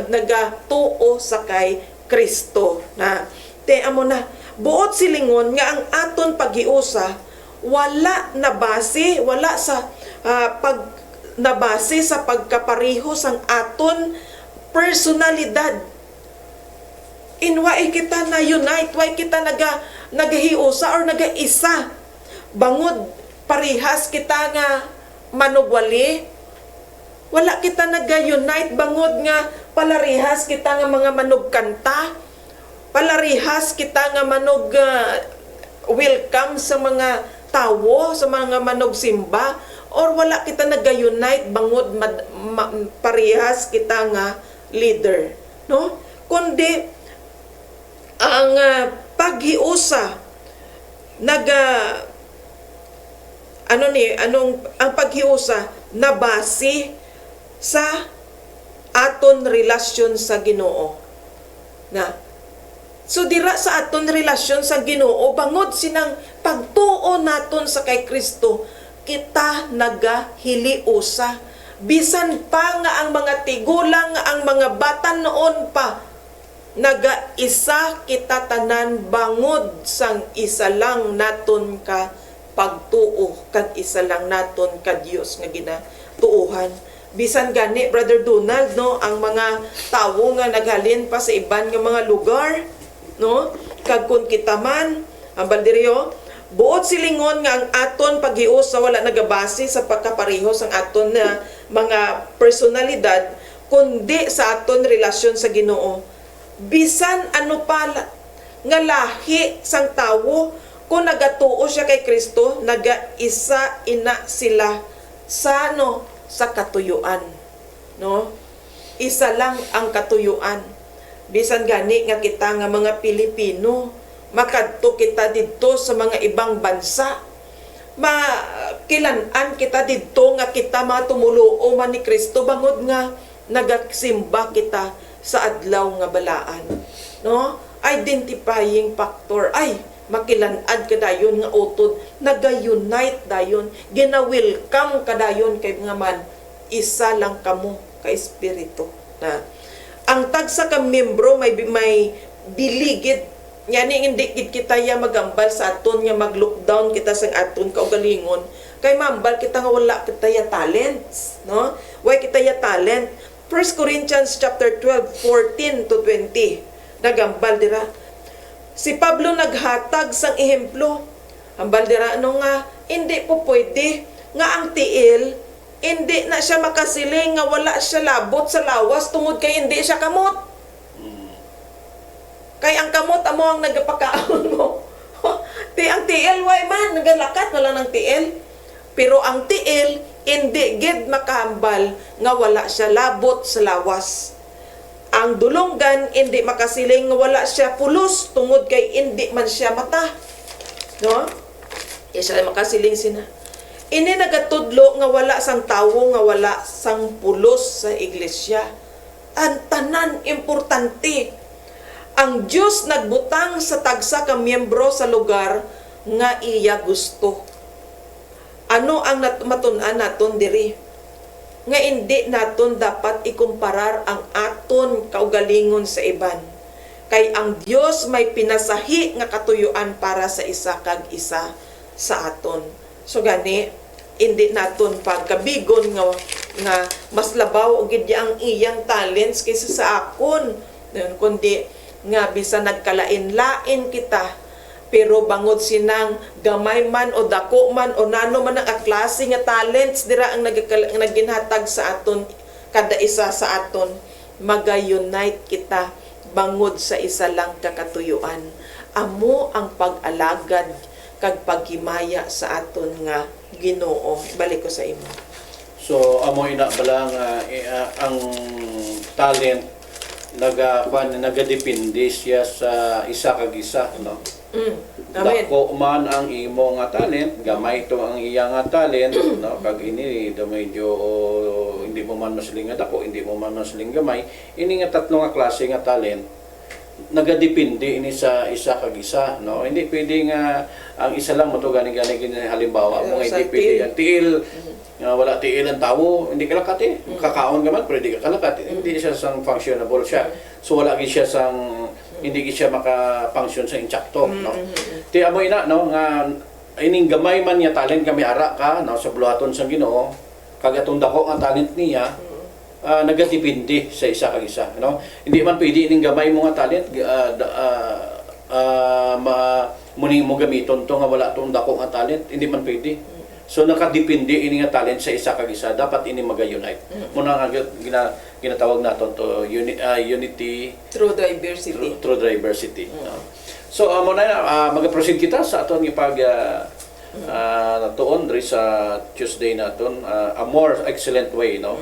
nagatuo sa kay Kristo na amo na buot silingon nga ang aton paghiusa wala nabase sa pagkapareho sang aton personalidad. Why kita na unite, why kita nagahiusa or nagaisa bangod parihas kita nga manugwali. Wala kita naga-unite bangod nga palarihas kita nga mga manugkanta. Palarihas kita nga manog welcome sa mga tawo, sa mga manog simba. Or wala kita naga-unite bangod parihas kita nga leader. No? Kundi ang paghiusa ang paghiusa na base sa aton relasyon sa Ginoo. Na so dira sa aton relasyon sa Ginoo bangod sinang pagtuo naton sa kay Kristo kita nagahiliusa bisan pa nga ang mga tigulang ang mga bata noon pa nagaisa kita tanan bangod sang isa lang naton ka pagtuo kag isa lang naton ka Dios nga ginatuuhan. Bisan gani Brother Donald, no, ang mga tawo nga naghalin pa sa iban nga mga lugar, no, kag kun kita man ang baldiryo buot silingon nga ang aton paghiusa wala nagabase sa pagkapareho sang aton na mga personalidad kundi sa aton relasyon sa Ginoo. Bisan ano pa nga lahi sang tawo kung nagatuo siya kay Kristo, nagaisa ina sila sa sa katuyuan, no? Isa lang ang katuyuan. Bisan gani nga kita nga mga Pilipino, makadto kita didto sa mga ibang bansa, makilan-an kita didto nga kita mga tumuluo man ni Kristo bangod nga nagasimba kita sa adlaw nga balaan, no? Identifying factor, ay makilan-an kadayon nga utod, naga-unite dayon, gina-welcome kadayon kay nga man isa lang kamo ka espiritu na ang tagsa ka membro may biligid yani hindi kita ya magambal sa aton nga mag-lockdown kita sa aton kaugalingon kay mambal kita nga wala kita ya talents, no? Why kita ya talent? 1 Corinthians chapter 12:14 to 20 nagambal dira si Pablo naghatag sang ehemplo ambal dira ano nga hindi po pwede nga ang tiil hindi na siya makasiling nga wala siya labot sa lawas tungod kay hindi siya kamot. Kay ang kamot amo ang nagapakaon mo. Ang tiil way man nagalakat na lang ng tiil. Pero ang tiil hindi gid makahambal nga wala siya labot sa lawas. Ang dulonggan hindi makasiling nga wala siya pulos tungod kay hindi man siya mata. No? Siya makasiling sina. Ini nagatudlo nga wala sang tawo nga wala sang pulos sa iglesia. Ang tanan importante. Ang Diyos nagbutang sa tagsa ka miyembro sa lugar nga iya gusto. Ano ang matun-an naton diri? Nga hindi naton dapat ikumparar ang aton kaugalingon sa iban. Kay ang Dios may pinasahi nga katuyuan para sa isa kag isa sa aton. So gani hindi naton pagkabigon nga mas labaw og gid ang iyang talents kaysa sa akon. Kundi nga bisan nagkalain-lain kita pero bangod sinang gamay man o dako man o nano man ang klase nga talents dira ang naginhatag sa aton kada isa sa aton maga-unite kita bangod sa isa lang kakatuyuan. Amo ang pag-alagad kag paghimaya sa aton nga Ginoo. Balik ko sa imo. So amo ina bala nga ang talent nagadepende siya sa isa kag isa, no? Amen. Dako man ang imo nga talent, gamay to ang iya nga talent, no? Kag ini do medyo hindi mo man masiling nga dako, hindi mo man masiling gamay, ini nga tatlo nga klase nga talent nagadepende ini sa isa kag isa, no? Hindi pwede nga ang isa lang mo to gani halimbawa mo nga hindi pwede ang tiil wala tiil ang tawo, hindi kalakat eh. Kakaon ka man, pero hindi ka kalakat. Hindi siya sang functionable siya. So wala gid siya sang hindi gid siya maka-function sa insakto, no? Ti amo ina no nga ining gamay man niya talent kami ara ka no sa buluhaton sang Ginoo, kag atong dako nga talent niya nagadepende sa isa kag isa, no? Hindi man pwede ining gamay mo nga talent muni mo gamiton to nga wala tong dako nga talent, hindi man pwede. So nakadepende ini nga talent sa isa kag isa, dapat ini maga-unite. Muna nga ginatawag naton to unity Through diversity. Through diversity. No? So muna mag-proceed kita sa aton ipag natuon diri sa Tuesday naton a more excellent way, no?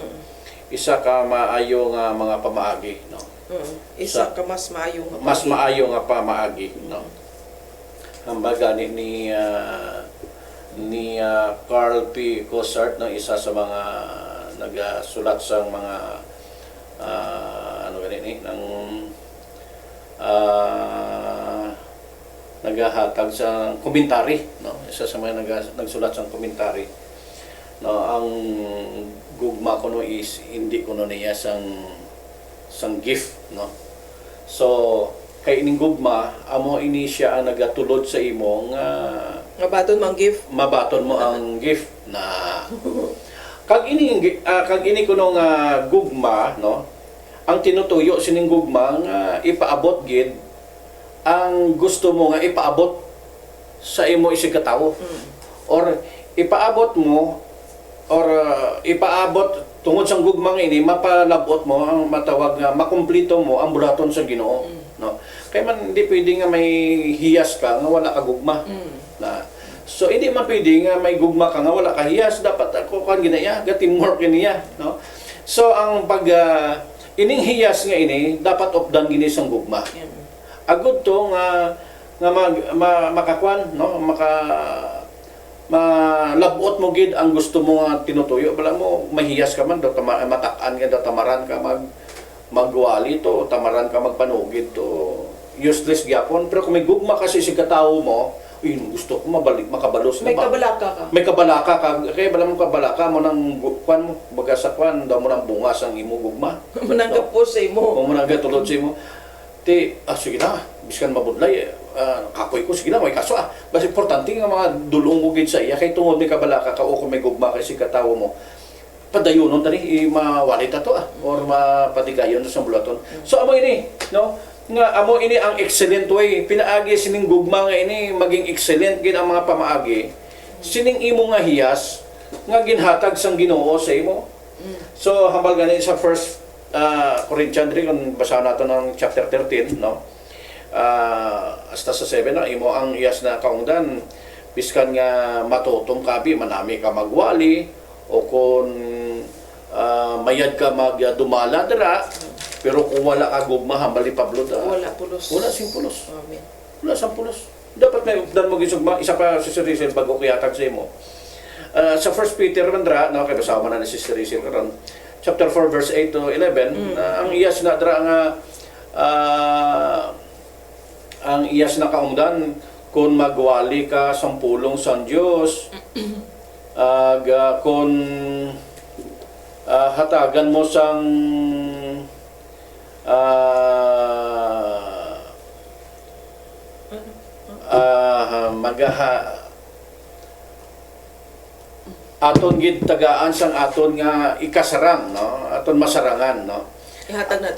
Isa ka maayo nga mga pamaagi, no? Isa ka mas maayo nga mas maayo nga pamaagi, no? Hambaga ni Carl P. Cosart, no, isa sa mga nagasulat sa mga ano ganini ng naghahatag sa komentary, no? Isa sa mga nagsulat sa komentary, no? Ang gugma ko no is hindi ko no niya sang gift, no? So kay ining gugma amo ini siya ang nagatulod sa imo nga mabaton mo ang gift. Mabaton mo ang gift na kag ini kuno nga gugma, no? Ang tinutuyo sining gugma nga ipaabot gid ang gusto mo nga ipaabot sa imo isig katawo. Or ipaabot mo or ipaabot tungod sa gugma ini mapalabot mo ang matawag nga makumpleto mo ang bulaton sa Ginoo, no? Kaya man hindi pwede nga may hiyas ka nga wala ka gugma. Na so hindi man pwede nga may gugma ka nga wala ka hiyas, dapat ako kan ginaya ga teamwork niya, no? So ang pag ining hiyas nga ini dapat opdan gini sang gugma. Agud to nga nga makakwan, no, malabot mo gid ang gusto mo nga tinutuyo. Bala mo mahiyas ka man daw, matak-an ka daw, tamaran ka magwali to, tamaran ka magpanugid to, useless gyapon. Pero kung may gugma kasi si katawo mo, gusto ko makabalos May na ba? kabalaka ka. May kabalaka ka. Kaya bala mo kabalaka mo ng kwan mo, baga sa kwan, daw mo ng bungas ang imo gugma. Mananggap po sa imo. Kung mo nagatulod sa imo, sige na, biskan mabudlay, kakoy ko, sige na, may kaso Basta importante nga mga dulong ugid sa iya, kay tungod may kabalaka ka o kung may gugma kay si katawo mo, padayunon tani, mawalita to or mapatigayon sa bulaton. So, amo ini, no? Nga amo ini ang excellent way, pinaagi sining gugma nga ini, maging excellent gid ang mga pamaagi, sining imo nga hiyas, nga ginhatag sang Ginoo sa imo. So, hambal gani sa first Corinthians 3, kung basahan natin ng chapter 13, no? Hasta sa 7, no? Imo ang iyas na kaungdan, biskan nga matutong kabi, manami ka magwali, o kung mayad ka magdumala dara, pero kung wala ka gugma, hambali Pablo da. Wala pulos. Wala sing pulos. Amen. Wala sang pulos. Dapat may updan mo gisugma, isa pa si Sir Rizal bago kiyatag sa imo. Sa 1 Peter mandra, no, kay basama na ni Sister Rizal karon. Chapter 4 verse 8 to 11, ang iyas na dra nga ang iyas na kaungdan kung magwali ka sampulong sang Dios, kung hatagan mo sang aton gid tagaan sang aton nga ikasarang, no, aton masarangan, no,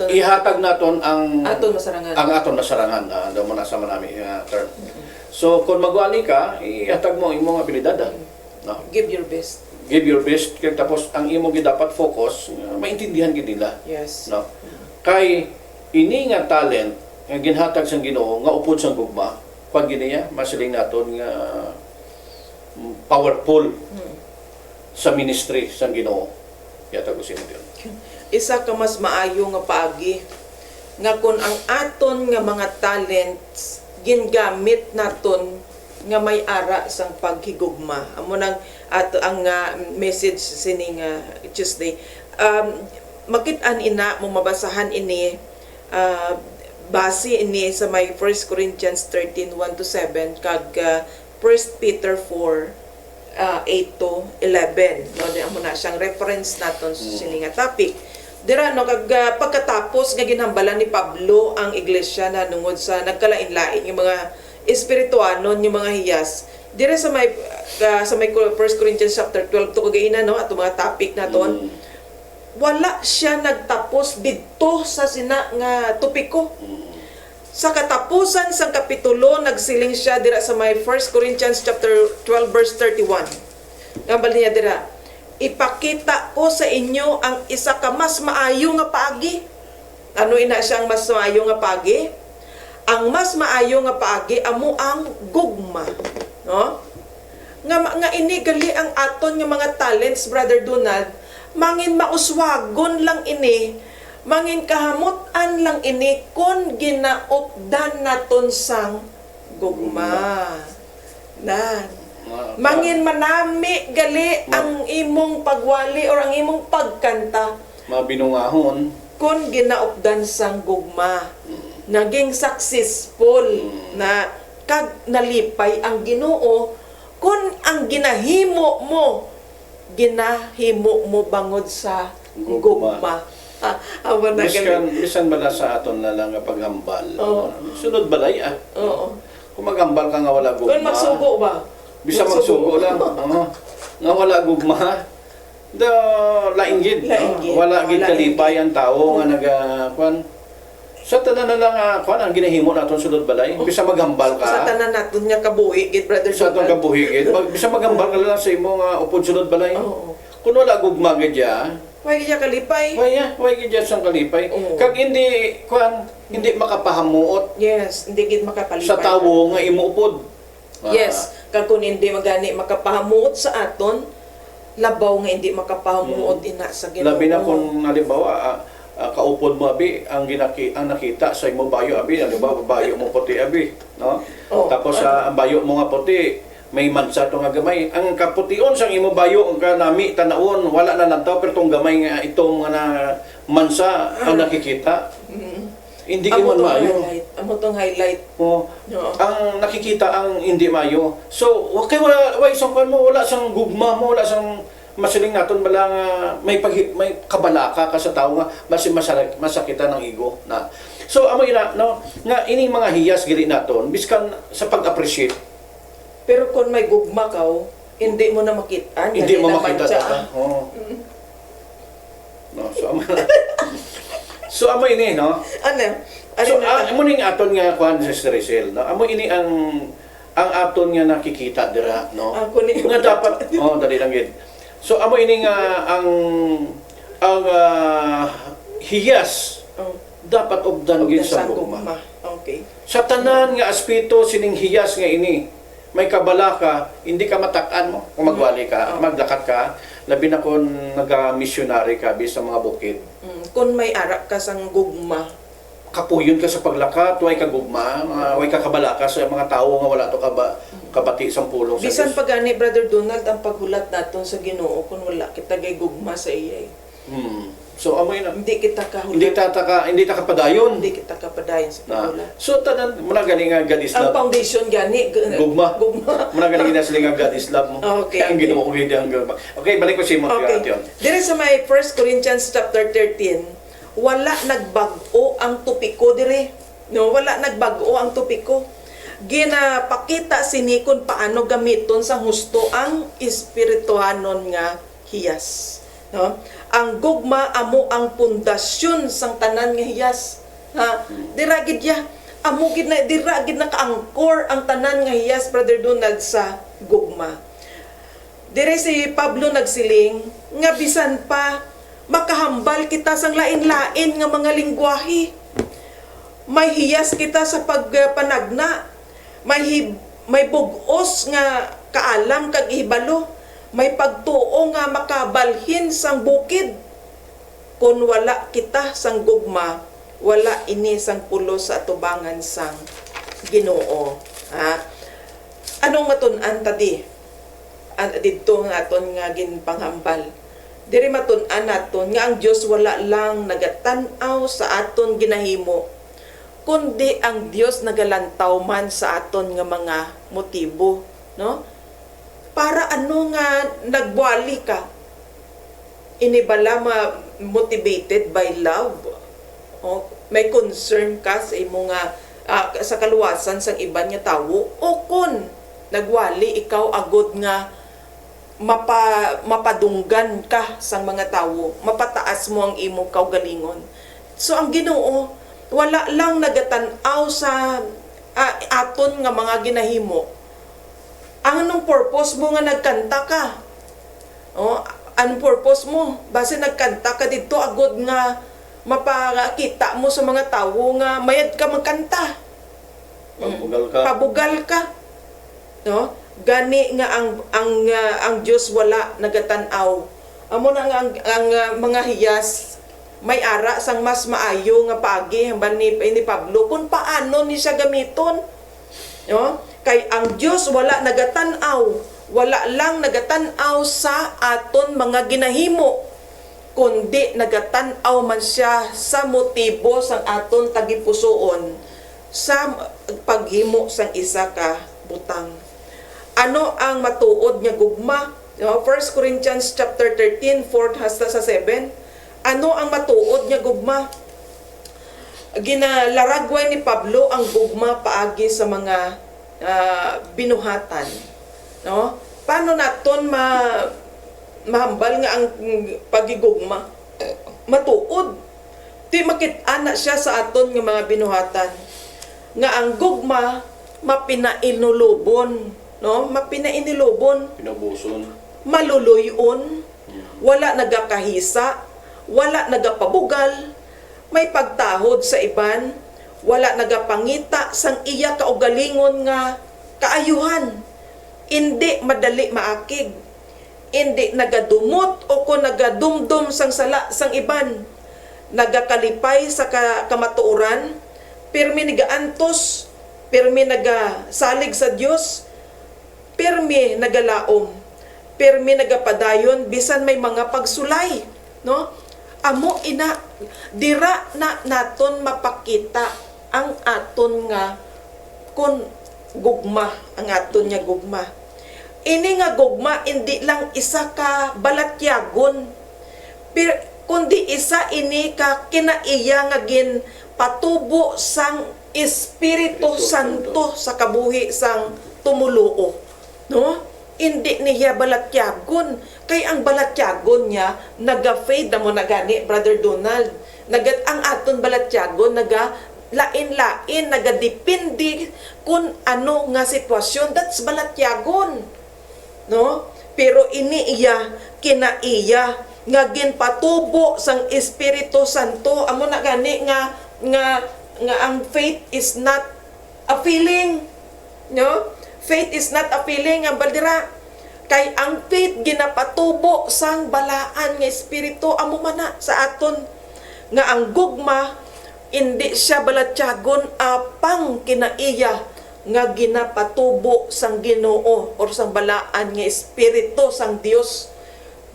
ihatag naton ang aton masarangan, aton masarangan, daw mo na sa manami term. So kung magwali ka, ihatag mo ang imong abilidad, no, give your best. Give your best, kaya tapos ang imo gid dapat focus, maintindihan gid nila, Yes. no, kay ini nga talent nga ginhatag sang Ginoo nga upod sang gugma, pag giniya masiling naton nga powerful sa ministry sang Ginoo. Yata ko sinunod. Isa ka mas maayo nga paagi nga kun ang aton nga mga talents gingamit naton nga may ara sang paghigugma. Amo nang ato ang message sining Tuesday. Makit-an ina mo mabasahan ini base ini sa may 1 Corinthians 13, 1-7 kag 1 Peter 4 8 to 11, no, di amo na siyang reference naton sa sini nga topic. Dira no kag pagkatapos nga ginhambalan ni Pablo ang iglesia na nungod sa nagkalain-lain yung mga espirituanon, yung mga hiyas. Dira sa may 1 Corinthians chapter 12 to kagaina, no, ato mga topic naton. Wala siya nagtapos didto sa sina nga topiko. Sa katapusan sang kapitulo, nagsiling siya dira sa may 1 Corinthians chapter 12 verse 31. Gambal niya dira, ipakita ko sa inyo ang isa ka mas maayo nga paagi. Ano ina siyang mas maayo nga paagi? Ang mas maayo nga paagi amo ang gugma, no? Nga ini gali ang aton nga mga talents, Brother Donald, mangin mauswagon lang ini, mangin kahamutan lang ini kung ginaupdan naton sang gugma. Na mangin manami gali ang imong pagwali or ang imong pagkanta Mabinungahon kung ginaupdan sang gugma. Naging successful na kag nalipay ang Ginoo kung ang ginahimo mo bangod sa gugma. Bisan bala sa aton na lang nga paghambal. Oo. Sunod balay Oo. Kung maghambal ka nga wala gugma. Kung magsugo ba? Bisa magsugo lang. Nga wala gugma. Laing gid. Laing gid. Wala gid Laing kalipay ang tao nga nagakuan. Sa tanan na lang kuan ang ginahimo naton sunod balay. Bisa maghambal ka. Sa tanan naton nga kabuhi gid, Brother Sa atong Donald. kabuhi gid. Bisa maghambal ka lang sa imo nga upod sunod balay. Oo. Kung wala gugma gid ya, Why gid kalipay? way gid sang kalipay. Oo. Kag hindi kuan, hindi makapahamuot Yes, hindi gid makapalipay. sa tawo nga imo upod. Yes, kag kun hindi magani makapahamuot sa aton, labaw nga hindi makapahamuot ina sa Ginoo. Labi na kung halimbawa kaupod mo abi ang nakita sa imo bayo abi, ano ba bayo mo puti abi, no? Oh, Tapos ang bayo mo nga puti may mansa to nga gamay. Ang kapution sang imo bayo ang kanami tanawon wala na nantaw pero tong gamay nga itong na mansa ang nakikita. Hindi man maayo. Amo tong highlight. Oh, No. ang nakikita ang hindi mayo. So, okay wala isang kan mo wala sang gugma mo, wala sang masiling naton bala nga may kabalaka ka sa tao nga masakitan ng ego na. So, amo ina no nga ining mga hiyas gili naton biskan sa pag-appreciate. Pero kung may gugma ka, hindi mo na makita. Hindi mo naman makita siya. ta. Oh. No, so amo so amo ini no. Ano? So, amo ning aton nga kuan sa Rizal, no? Amo ini ang aton nga nakikita dira, no? Ako ni Nga dapat dali lang gid. So amo ini nga ang hiyas Oh, dapat obdan gid sa gugma. Okay. Sa tanan nga aspeto sining hiyas nga ini, may kabala ka, hindi ka matak-an mo kung magwali ka, maglakat ka, labi na kung nag-missionary ka sa mga bukid. Kung may arak ka sang gugma, Kapuyon ka sa paglakat, way ka gugma, way ka kabala ka sa mga tao nga wala to kabati sang pulong sa bisan Diyos. pa gani Brother Donald ang paghulat naton sa Ginoo kung wala kita gay gugma sa iya. So amoy na. Hindi kita kahulat. Hindi ta kapadayon. Hindi kita kapadayon sa paghulat. So tanan muna gani nga God is Ang love. foundation gani Gugma. Gugma. Muna gani ginasli nga God is love mo. Okay, Kaya ang okay. Ginoo ko hindi ang gugma. Okay, balik ko si Mo Okay. yun. Dire sa may 1 Corinthians chapter 13, wala nagbag-o ang tupiko dire. No, wala nagbago ang tupiko. Ginapakita sini kung paano gamiton sa husto ang espirituhanon nga hiyas. No? Ang gugma amo ang pundasyon sang tanan nga hiyas. Ha? Dira gid ya. Amo gid na dira gid na kaangkor ang tanan nga hiyas, Brother Donald, sa gugma. Dire si Pablo nagsiling nga bisan pa makahambal kita sang lain-lain nga mga lingwahe. May hiyas kita sa pagpanagna. May bugos nga kaalam kag ihibalo. May pagtuo nga makabalhin sang bukid. Kung wala kita sang gugma, wala ini sang pulo sa atubangan sang Ginoo. Ha? Anong matun-an tadi? Dito nga aton nga ginpanghambal. Diri matun-an naton nga ang Dios wala lang nagatan-aw sa aton ginahimo, kundi ang Dios nagalantaw man sa aton nga mga motibo, no? Para ano nga nagwali ka? Inibala motivated by love. O, may concern ka sa imo nga sa kaluwasan sang iban nga tawo, o kun nagwali ikaw agod nga mapadunggan ka sang mga tawo, mapataas mo ang imo kaugalingon. So ang Ginoo wala lang nagatan-aw sa aton nga mga ginahimo. Ang anong purpose mo nga nagkanta ka? Oh, anong purpose mo? Base nagkanta ka dito agod nga mapakita mo sa mga tawo nga mayad ka magkanta. Pabugal ka. Pabugal ka. No? Gani nga ang Dios wala nagatan-aw. Amo na nga ang mga hiyas may ara sang mas maayo nga paagi hambal ni Pablo kung paano ni siya gamiton. No? Kay ang Dios wala nagatan-aw, wala lang nagatan-aw sa aton mga ginahimo, kundi nagatan-aw man siya sa motibo sang aton tagipusoon sa paghimo sang isa ka butang. Ano ang matuod nga gugma? 1 Corinthians chapter 13, 4 hasta sa 7. Ano ang matuod nga gugma? Ginalaragway ni Pablo ang gugma paagi sa mga binuhatan. No? Paano naton mahambal nga ang pagigugma? Matuod. Di makit-an na siya sa aton nga mga binuhatan. Nga ang gugma mapinainulubon, no? Mapinainulubon, Pinabuson. maluluyon, wala nagakahisa, wala nagapabugal, may pagtahod sa iban, wala nagapangita sang iya kaugalingon nga kaayuhan, hindi madali maakig, hindi nagadumot o kung nagadumdum sang sala sang iban, nagakalipay sa kamatuoran, pirmi nagaantos, pirmi nagasalig sa Dios, pirmi nagalaom, pirmi nagapadayon bisan may mga pagsulay, no? Amo ina dira na naton mapakita ang aton nga kun gugma, ang aton nga gugma. Ini nga gugma hindi lang isa ka balatyagon, kundi isa ini ka kinaiya nga gin patubo sang Espiritu Santo sa kabuhi sang tumuluo, no? Hindi niya balatyagon, kay ang balatyagon niya naga-fade na mo na gani, Brother Donald. Ang aton balatyagon lain-lain, nagadepende kung ano nga sitwasyon, that's balatyagon, no? Pero ini iya kinaiya nga ginpatubo sang Espiritu Santo. Amo na gani nga ang faith is not a feeling, no? Faith is not a feeling ang baldira, kay ang faith ginapatubo sang balaan nga espiritu. Amo man na sa aton nga ang gugma hindi siya balatyagon, apang kinaiya nga ginapatubo sang Ginoo or sang balaan nga espiritu sang Dios.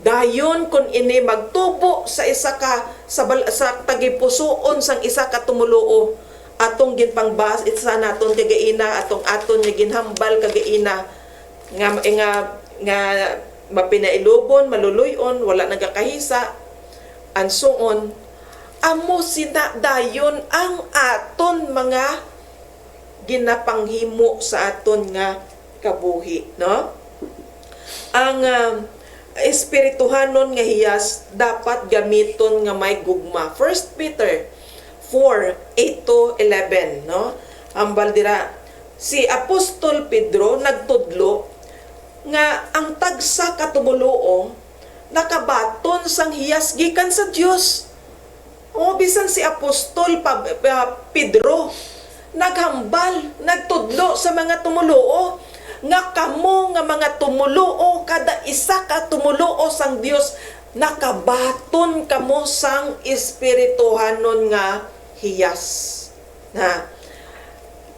Dayon kun ini magtubo sa isa ka sa tagipusoon sang isa ka tumuluo, atong ginpangbas isa naton kagaina, aton nga ginhambal kagaina nga mapinailubon, maluluyon, wala nagakahisa, ansuon. Amo sina dayon ang aton mga ginapanghimo sa aton nga kabuhi, no? Ang espirituhanon nga hiyas dapat gamiton nga may gugma. 1 Peter 4:8-11, no? Ang baldira si Apostol Pedro nagtudlo nga ang tagsa ka tumuluo nakabaton sang hiyas gikan sa Dios. O bisan si Apostol Pedro naghambal, nagtudlo sa mga tumuluo nga kamo nga mga tumuluo, kada isa ka tumuluo sang Dios, nakabaton kamo sang espirituhanon nga hiyas. Na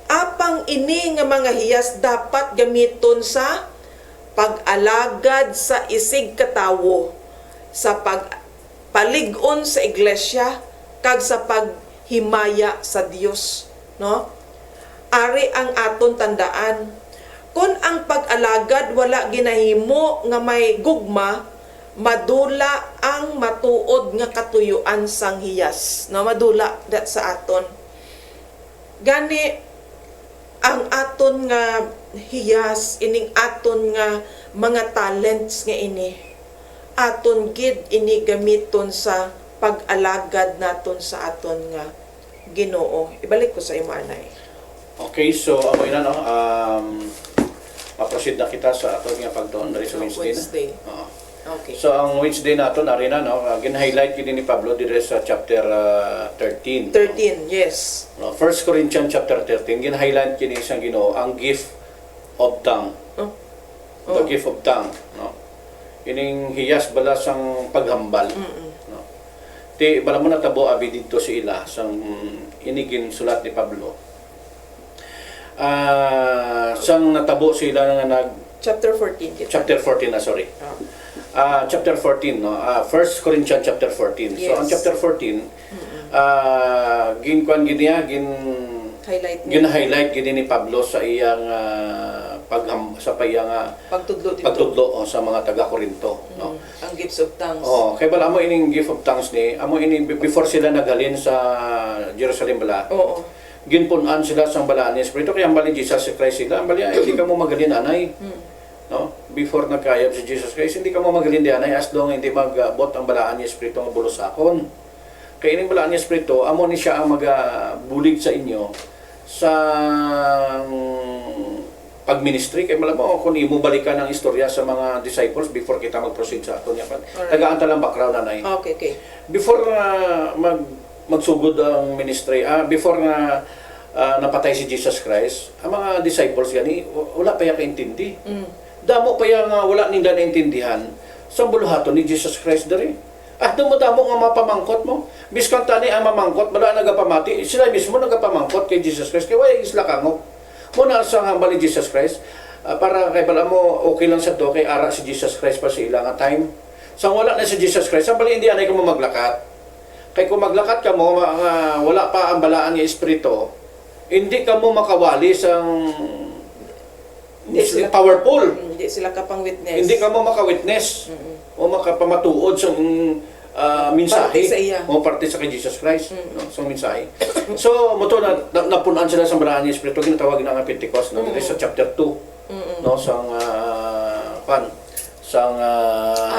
apang ini nga mga hiyas dapat gamiton sa pag-alagad sa isig katawo, sa pagpalig-on sa iglesia, kag sa paghimaya sa Dios, no? Ari ang aton tandaan, kung ang pag-alagad wala ginahimo nga may gugma, madula ang matuod nga katuyuan sang hiyas, no? Madula sa aton. Gani ang aton nga hiyas, ining aton nga mga talents nga ini, aton gid ini gamiton sa pag-alagad naton sa aton nga Ginoo. Ibalik ko sa imo, anay. Okay, so ako na, no? Maproceed na kita sa aton nga pagtuon diri sa Wednesday. Na. Okay. So ang Wednesday naton ari na, no, gin-highlight gid ni Pablo diri sa chapter 13. 13, yes. No, 1 Corinthians chapter 13 gin-highlight kini sa Ginoo ang gift of tongue. The gift of tongue, no. Ining hiyas bala sang paghambal. No. Ti bala mo natabo abi didto si ila sang inigin sulat ni Pablo. Sang natabo sila nga nag Chapter 14. Chapter 14 na, sorry. Chapter 14, no? 1 Corinthians chapter 14. Yes. So, ang chapter 14, ginkuan giniya, gin-highlight gini ni Pablo sa iyang pagtudlo sa mga taga-Korinto, no? Ang gifts of tongues. Oh, kay bala amo ining gift of tongues ni, amo ini before sila naghalin sa Jerusalem bala. Oo. Ginpunan sila sang balaan ni Espiritu, kaya ang bali Jesus Christ sila, ang bali hindi ka mo magalin anay. No? Before nagkayab si Jesus Christ, hindi ka mo magalin di anay as long hindi mag-bot ang balaan ni Espiritu nga bulusakon. Kaya ining balaan ni Espiritu, amo ni siya ang magabulig sa inyo sa pag-ministry. Kaya malam mo, kung imo balikan ang istorya sa mga disciples before kita mag-proceed sa aton yapan. Tagaan ta lang background anay. Okay. Before magsugod ang ministry, before nga napatay si Jesus Christ, ang mga disciples gani wala pa ya kaintindi. Damo pa ya nga wala ninda naintindihan sa buluhaton ni Jesus Christ dari. Ah, dumudamo nga mapamangkot mo. Biskan tani ang mamangkot, wala nagapamati. Sila mismo nagapamangkot kay Jesus Christ. Kaya wala isla kangok. Muna sa hambal ni Jesus Christ, para kay bala mo, okay lang sa to, kay ara si Jesus Christ pa sa ilang time. Sa wala na si Jesus Christ, ang bali hindi anay ka mo maglakat. Kay kung maglakat ka mo, wala pa ang balaan ng Espiritu, hindi ka mo makawali sa powerful. Hindi sila kapang witness. Hindi ka mo makawitness o makapamatuod sa mensahe Parte sa iya. o parte sa kay Jesus Christ no, sa mensahe. So moto napunan sila sa balaan ng Espiritu, ginatawag na nga Pentecost no, sa chapter 2 no sang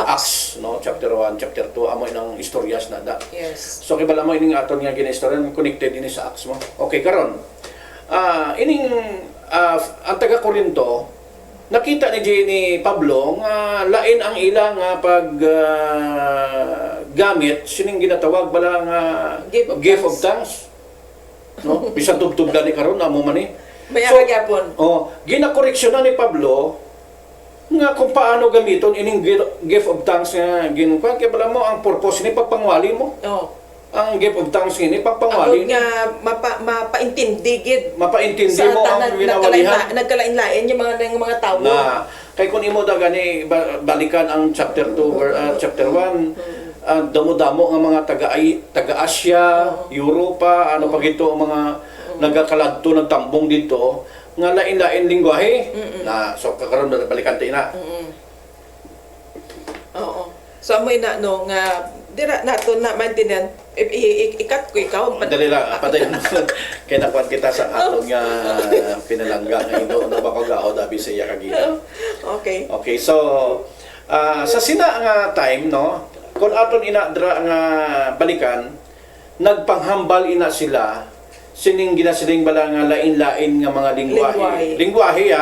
Acts no, chapter 1, chapter 2 amo inang istoryas na da. Yes. So kibala mo ining aton nga ginaistoryan connected ini sa Acts mo. Okay karon. Ining ang taga Corinto nakita ni Pablo nga lain ang ilang gamit sining ginatawag bala nga gift of thanks. No? Bisan tubtub ni karon amo man ni. Mayara gyapon. Ginakoreksyonan ni Pablo nga kung paano gamiton ining gift of thanks nga ginkuan kay bala mo ang purpose ni pagpangwali mo. Ang gift of thanks ini pagpangwali nga mapaintindi gid. Mapaintindi mo ang winawalihan. Nagkalain-lain yung mga tao. Na kay kun imo da gani balikan ang chapter 2 chapter 1 damo-damo nga mga taga-Asia, Europa, ano pa gito mga nagakaladto ng tambong dito nga lain-lain lingwahe. Na so kakaron balikan ta ina. Oo. So amoy na no nga dira nato na maintindihan ikat ko ikaw Dali lang, patayon. Kaya nakuha kita sa aton nga pinalangga nga ino na makagaod abi sa iya kagina. Okay. Okay, so sa sina nga time no, kung aton ina dra nga balikan, nagpanghambal ina sila sining ginasiling bala nga lain-lain nga mga lingwahe. Lingwahe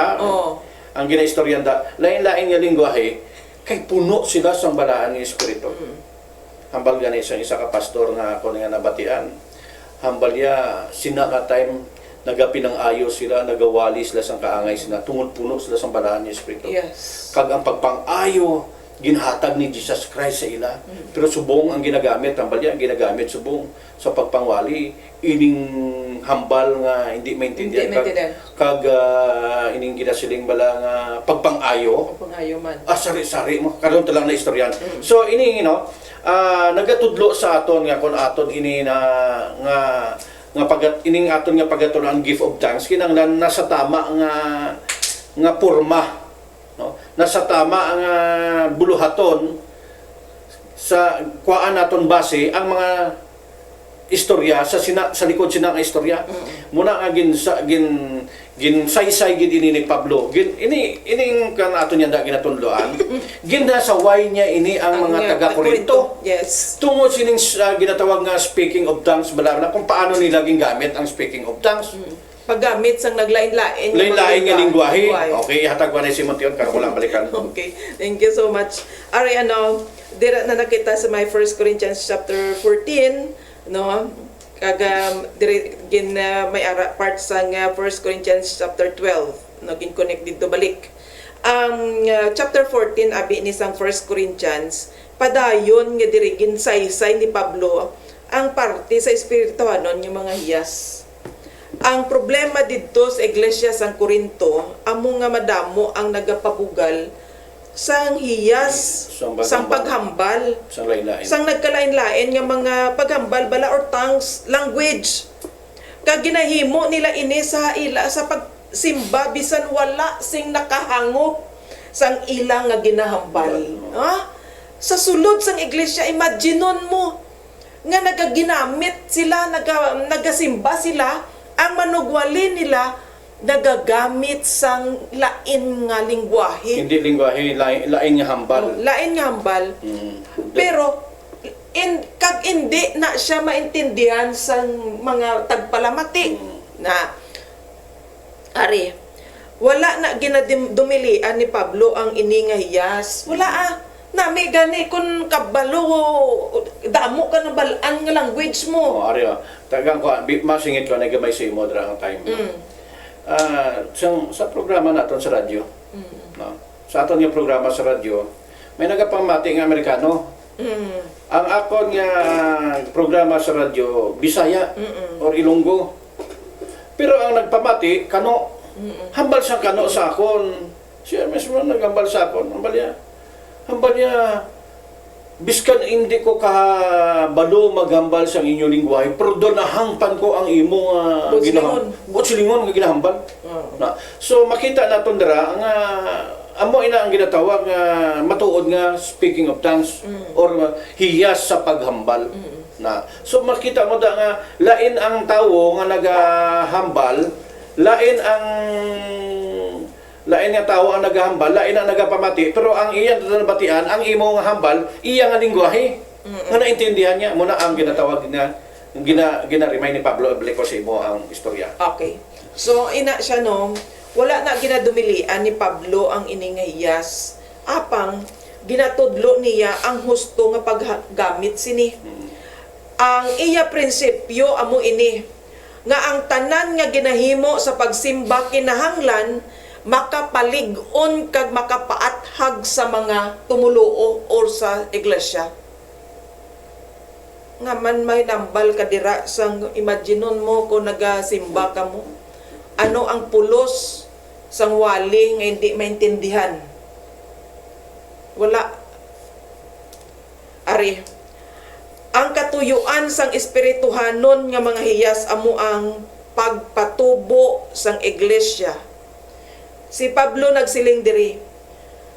ang ginaistoryan da, lain-lain nga lingwahe kay puno sila sa balaan ng Espiritu. Hambal gani sa isa ka pastor nga ako nga nabatian. Hambal ya sina ka time nagapinang-ayo sila, nagawali sila sang kaangay sila, tungod puno sila sa balaan ng Espiritu. Yes. Kag ang pagpang-ayo ginhatag ni Jesus Christ sa ila. Pero subong ang ginagamit, hambal ya ginagamit subong sa pagpangwali ining hambal nga hindi maintindihan kag ining ginasiling bala nga pagpang-ayo. Pagpang-ayo man. Sari-sari mo karon ta lang na istoryan. So ini nagatudlo sa aton nga kon aton ini nga ining aton nga pagaton ang gift of thanks kinahanglan nasa tama nga porma no, nasa tama nga buluhaton sa kuan naton base ang mga istorya sa likod sina nga istorya. Muna nga saysay gid ini ni Pablo. Ining kan ato niya da ginatunloan. Ginasaway niya ini ang mga taga Corinto. Yes. Tungod sining ginatawag nga speaking of tongues bala na kung paano nila gingamit ang speaking of tongues. Paggamit sang naglain-lain. Lain-lain nga lingwahe. Okay, hatag pa ni Simon Tion karon ko lang balikan. Okay. Thank you so much. Ari dira na nakita sa my 1 Corinthians chapter 14 no kaga may ara part sa 1 Corinthians chapter 12 no connect dito balik ang chapter 14 abi ni sang 1 Corinthians padayon nga diri ginsaysay ni Pablo ang parte sa espirituhanon yung mga hiyas. Ang problema didto sa iglesia sang Corinto amo nga madamo ang nagapabugal sang hiyas, sang paghambal, sang nagkalain-lain nga mga paghambal bala or tongues, language. Kag ginahimo nila ini sa ila sa pagsimba bisan wala sing nakahangop sang ila nga ginahambal. Sa sulod sang iglesia, imaginon mo nga nagaginamit sila, nagasimba sila, ang manugwali nila nagagamit sang lain nga lingwahe. Hindi lingwahe, lain nga hambal. Lain nga hambal. Pero kag hindi na siya maintindihan sang mga tagpalamati na ari wala na ginadumilian ni Pablo ang ini nga hiyas. Wala nami gani kun kabalo damo ka na balaan nga language mo. Ari tagang ko masingit ko na gamay sa imo dra ang time. Sa programa naton sa radyo, no? Sa aton yung programa sa radyo, may nagapamati ng Amerikano, Ang akon nga programa sa radyo Bisaya or Ilonggo. Pero ang nagpamati kano hambal sa kano sa akon. Siya mismo naghambal sa akon. Hambal niya biskan hindi ko kabalo maghambal sa inyong lingwahe, pero doon nahangpan ko ang imong silingon nga ginahambal. Na. So makita naton dira nga amo ina ang ginatawag nga matuod nga speaking of tongues or hiyas sa paghambal. Na. So makita mo da nga lain ang tawo nga nagahambal, lain nga tao ang naghahambal, lain ang nagapamati, pero ang iyang nabatian, ang imong hambal, iya nga lingwahe. Nga naintindihan niya, muna ang ginatawag nga, gina-remind ni Pablo Ablico sa imo ang istorya. Okay. So, ina siya no, wala na ginadumilian ni Pablo ang iningayas. Apang, ginatudlo niya ang husto nga paggamit sini. Ang iya prinsipyo amo ini, nga ang tanan nga ginahimo sa pagsimba kinahanglan, makapalig-on kag makapaathag sa mga tumuluo or sa iglesia. Nga man may nambal ka dira sang imaginon mo kung nagasimba ka mo. Ano ang pulos sang wali nga hindi maintindihan? Wala. Ari, ang katuyuan sang espirituhanon nga mga hiyas amo ang pagpatubo sang iglesia. Si Pablo nagsiling diri,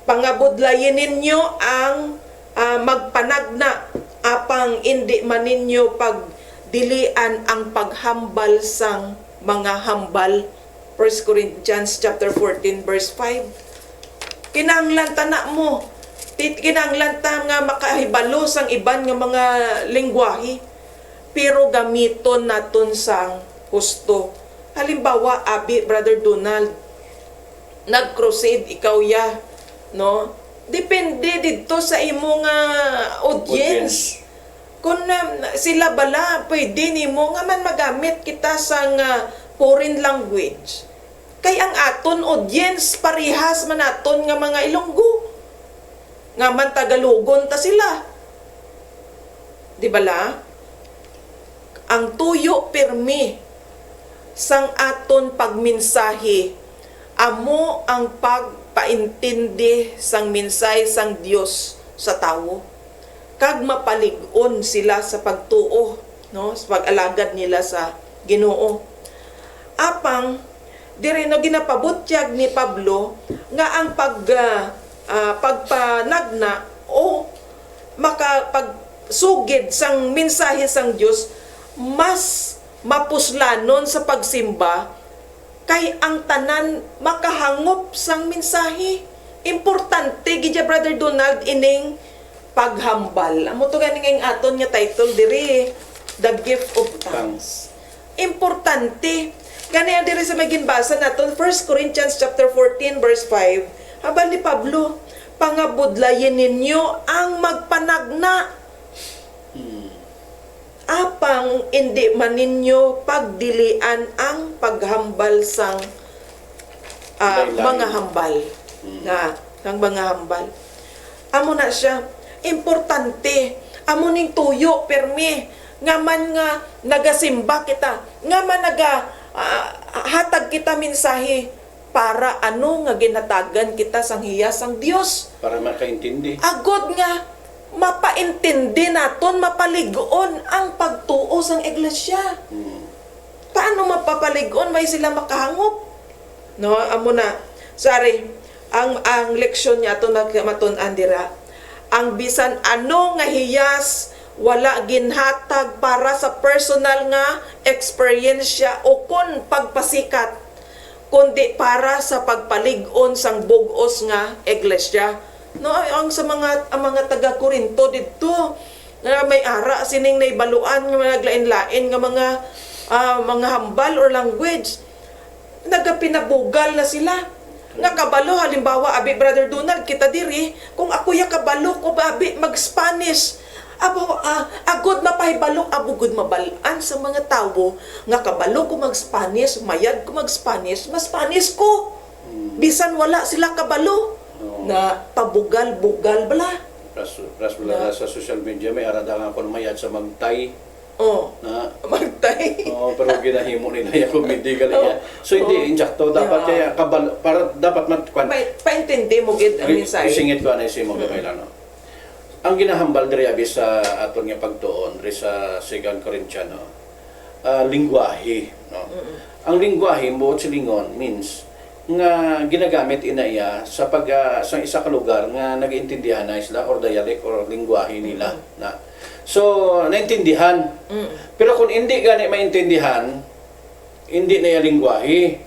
pangabudlayin ninyo ang magpanagna apang hindi man ninyo pagdilian ang paghambal sang mga hambal. 1 Corinthians chapter 14 verse 5. Kinahanglan tana mo, kinahanglan ta nga makahibalo sang iban nga mga lingwahe, pero gamiton naton sang husto. Halimbawa, abi Brother Donald, nag-crusade ikaw ya, no? Depende dito sa imong audience. Kung sila bala pwede nimo nga man magamit kita sang foreign language. Kay ang aton audience parihas man aton nga mga Ilonggo. Nga man Tagalogon ta sila. Di bala? Ang tuyo pirmi sang aton pagminsahe amo ang pagpaintindi sang minsay sang Dios sa tawo, kag mapalig-on sila sa pagtuo, no, sa pag-alagad nila sa Ginoo. Apang dire no ginapabutyag ni Pablo nga ang pagpanagna o makapagsugid sang mensahe sang Dios mas mapuslanon sa pagsimba kay ang tanan makahangop sang mensahe. Importante gidya Brother Donald ining paghambal. Amo to gani nga aton nga title diri, The Gift of Tongues. Importante gani diri sa maginbasa naton 1 Corinthians chapter 14 verse 5. Habang ni Pablo, pangabudlayin ninyo ang magpanagna apang hindi man ninyo pagdilian ang paghambal sang mga hambal. Ang mga hambal. Amo na siya, importante, amo ning tuyo, permi, nga man nga nagasimba kita, nga man hatag kita mensahe, para ano nga ginatagan kita sang hiyas sang Dios. Para makaintindi. Agod nga, mapaintindi naton, mapaligon ang pagtuo sang iglesia. Paano mapapaligon? May sila makahangop. No, amo na. Sorry, ang leksyon niya ato matun-an dira. Ang bisan ano nga hiyas wala ginhatag para sa personal nga experiensya o kun pagpasikat, kundi para sa pagpaligon sang bugos nga iglesia. No, ang mga taga Corinto didto nga may ara sining naibaluan nga naglain-lain nga mga hambal or language, nagapinabugal na sila. Nga kabalo, halimbawa abi Brother Donald kita diri, kung ako ya kabalo ko abi mag-Spanish, agod mapahibalo, abugod mabalaan sa mga tawo nga kabalo ko mag-Spanish, mayad ko mag-Spanish, mas Spanish ko bisan wala sila kabalo. Na pabugal-bugal bala. Plus wala sa social media may arada nga kon mayad sa magtay Oh, na magtay. pero ginahimo nila yung comedy galing. So hindi insakto dapat kaya para dapat Paintindi mo gid ang mensahe. Singit ko anay si mo kailan no. Ang ginahambal diri abi sa aton nga pagtuon diri sa 2 Corinthians lingwahe no. Ang lingwahe mo silingon means nga ginagamit inaiya sa sa isa ka lugar nga nagaintindihan na sila or dialect or lingwahe nila na so naintindihan pero kung hindi gani maintindihan hindi na yung lingwahe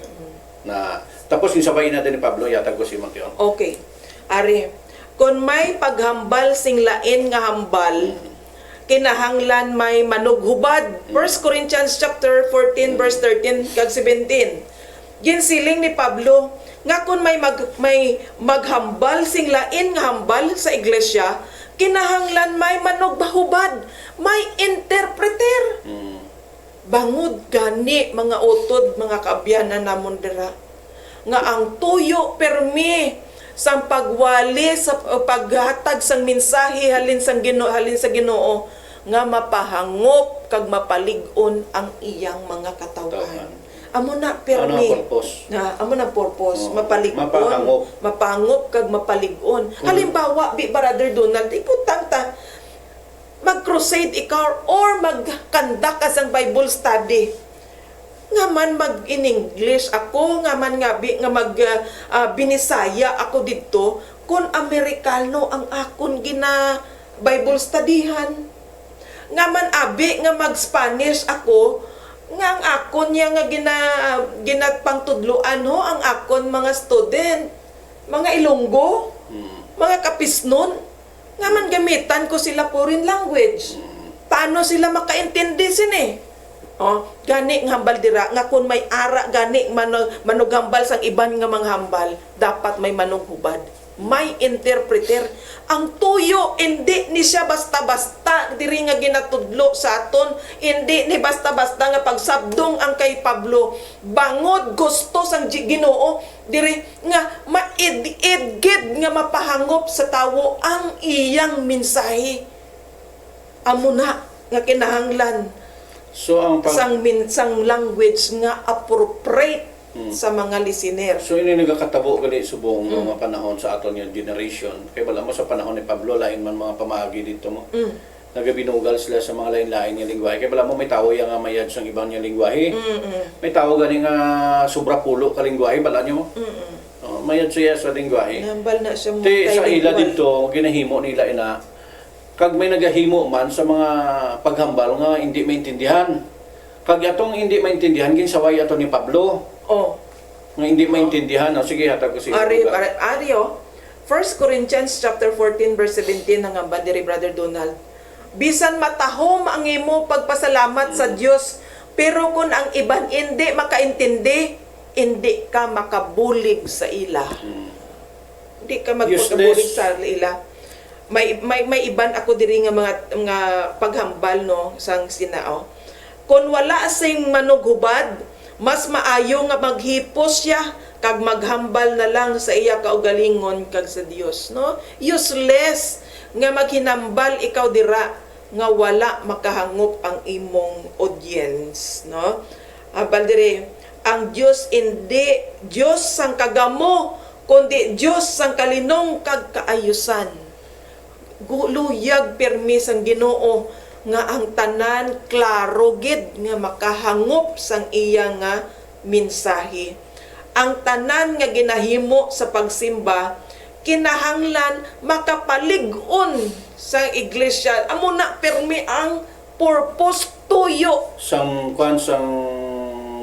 na tapos yung sabay natin ni Pablo yatag ko si Mateo. Okay. Ari, kung may paghambal sing lain nga hambal kinahanglan may manughubad. 1 Corinthians chapter 14 verse 13 kag 17. Ginsiling ni Pablo nga kung may maghambal sing lain nga hambal sa iglesia, kinahanglan may manugbahubad, may interpreter. Bangod gani mga utod, mga kaabyanan namon dira nga ang tuyo permi sang pagwali sa paghatag sang mensahe halin sa Ginoo nga mapahangop kag mapalig-on ang iyang mga katawan. Amo na permi. Amo na purpose, mapalig-on, mapahangop kag mapalig-on. Halimbawa, Brother Donald, iputang ta mag-crusade ikaw or mag-conduct ka sang Bible study. Nga man in English ako, nga man nga binisaya ako dito, kung Amerikano ang akon gina Bible studyhan. Nga man abi nga mag-Spanish ako, nga ang akon niya nga ginatpangtudluan ho ang akon mga student, mga Ilonggo, mga Kapisnon, nga man gamitan ko sila foreign language. Paano sila makaintindi sini? Gani nga hambal dira nga kun may ara gani manughambal sang iban nga manghambal, dapat may manughubad, may interpreter. Ang tuyo hindi ni siya basta-basta diri nga ginatudlo sa aton, hindi ni basta-basta nga pagsabdong ang kay Pablo. Bangod gusto sang Ginoo diri nga maid-gid nga mapahangop sa tawo ang iyang mensahe. Amo na nga kinahanglan so ang sang language nga appropriate sa mga listener. So ini nagakatabo gali subong mga panahon sa aton nga generation. Kay bala mo sa panahon ni Pablo lain man mga pamaagi dito mo. Nagabinugal sila sa mga lain-lain nga lingwahe. Kay bala mo may tawo yang mayad sang ibang nga lingwahe. May tawo gani nga sobra pulo ka lingwahe bala nyo. Mayad siya sa lingwahe. Nambal na siya sa ila dito ginahimo nila ina kag may nagahimo man sa mga paghambal nga hindi maintindihan. Kag atong hindi maintindihan ginsaway ato ni Pablo. Nga hindi maintindihan. Sige, hatag ko sige. Ario, 1 Corinthians chapter 14 verse 17 ang hambal diri Brother Donald. Bisan matahom ang imo pagpasalamat sa Dios, pero kung ang iban hindi makaintindi, hindi ka makabulig sa ila. Hindi ka magbulig sa ila. May iban ako diri nga mga paghambal no sang sinao. Kung wala sing manughubad, mas maayo nga maghipos siya kag maghambal na lang sa iya kaugalingon kag sa Dios, no? Useless nga maghinambal ikaw dira nga wala makahangop ang imong audience, no? Abal dire, ang Dios hindi Dios sang kagamo, kundi Dios sang kalinong kag kaayusan. Luyag permis ang Ginoo nga ang tanan klaro gid nga makahangop sang iya nga mensahe. Ang tanan nga ginahimo sa pagsimba kinahanglan makapalig-on sa iglesia. Amo na permi ang purpose tuyo sang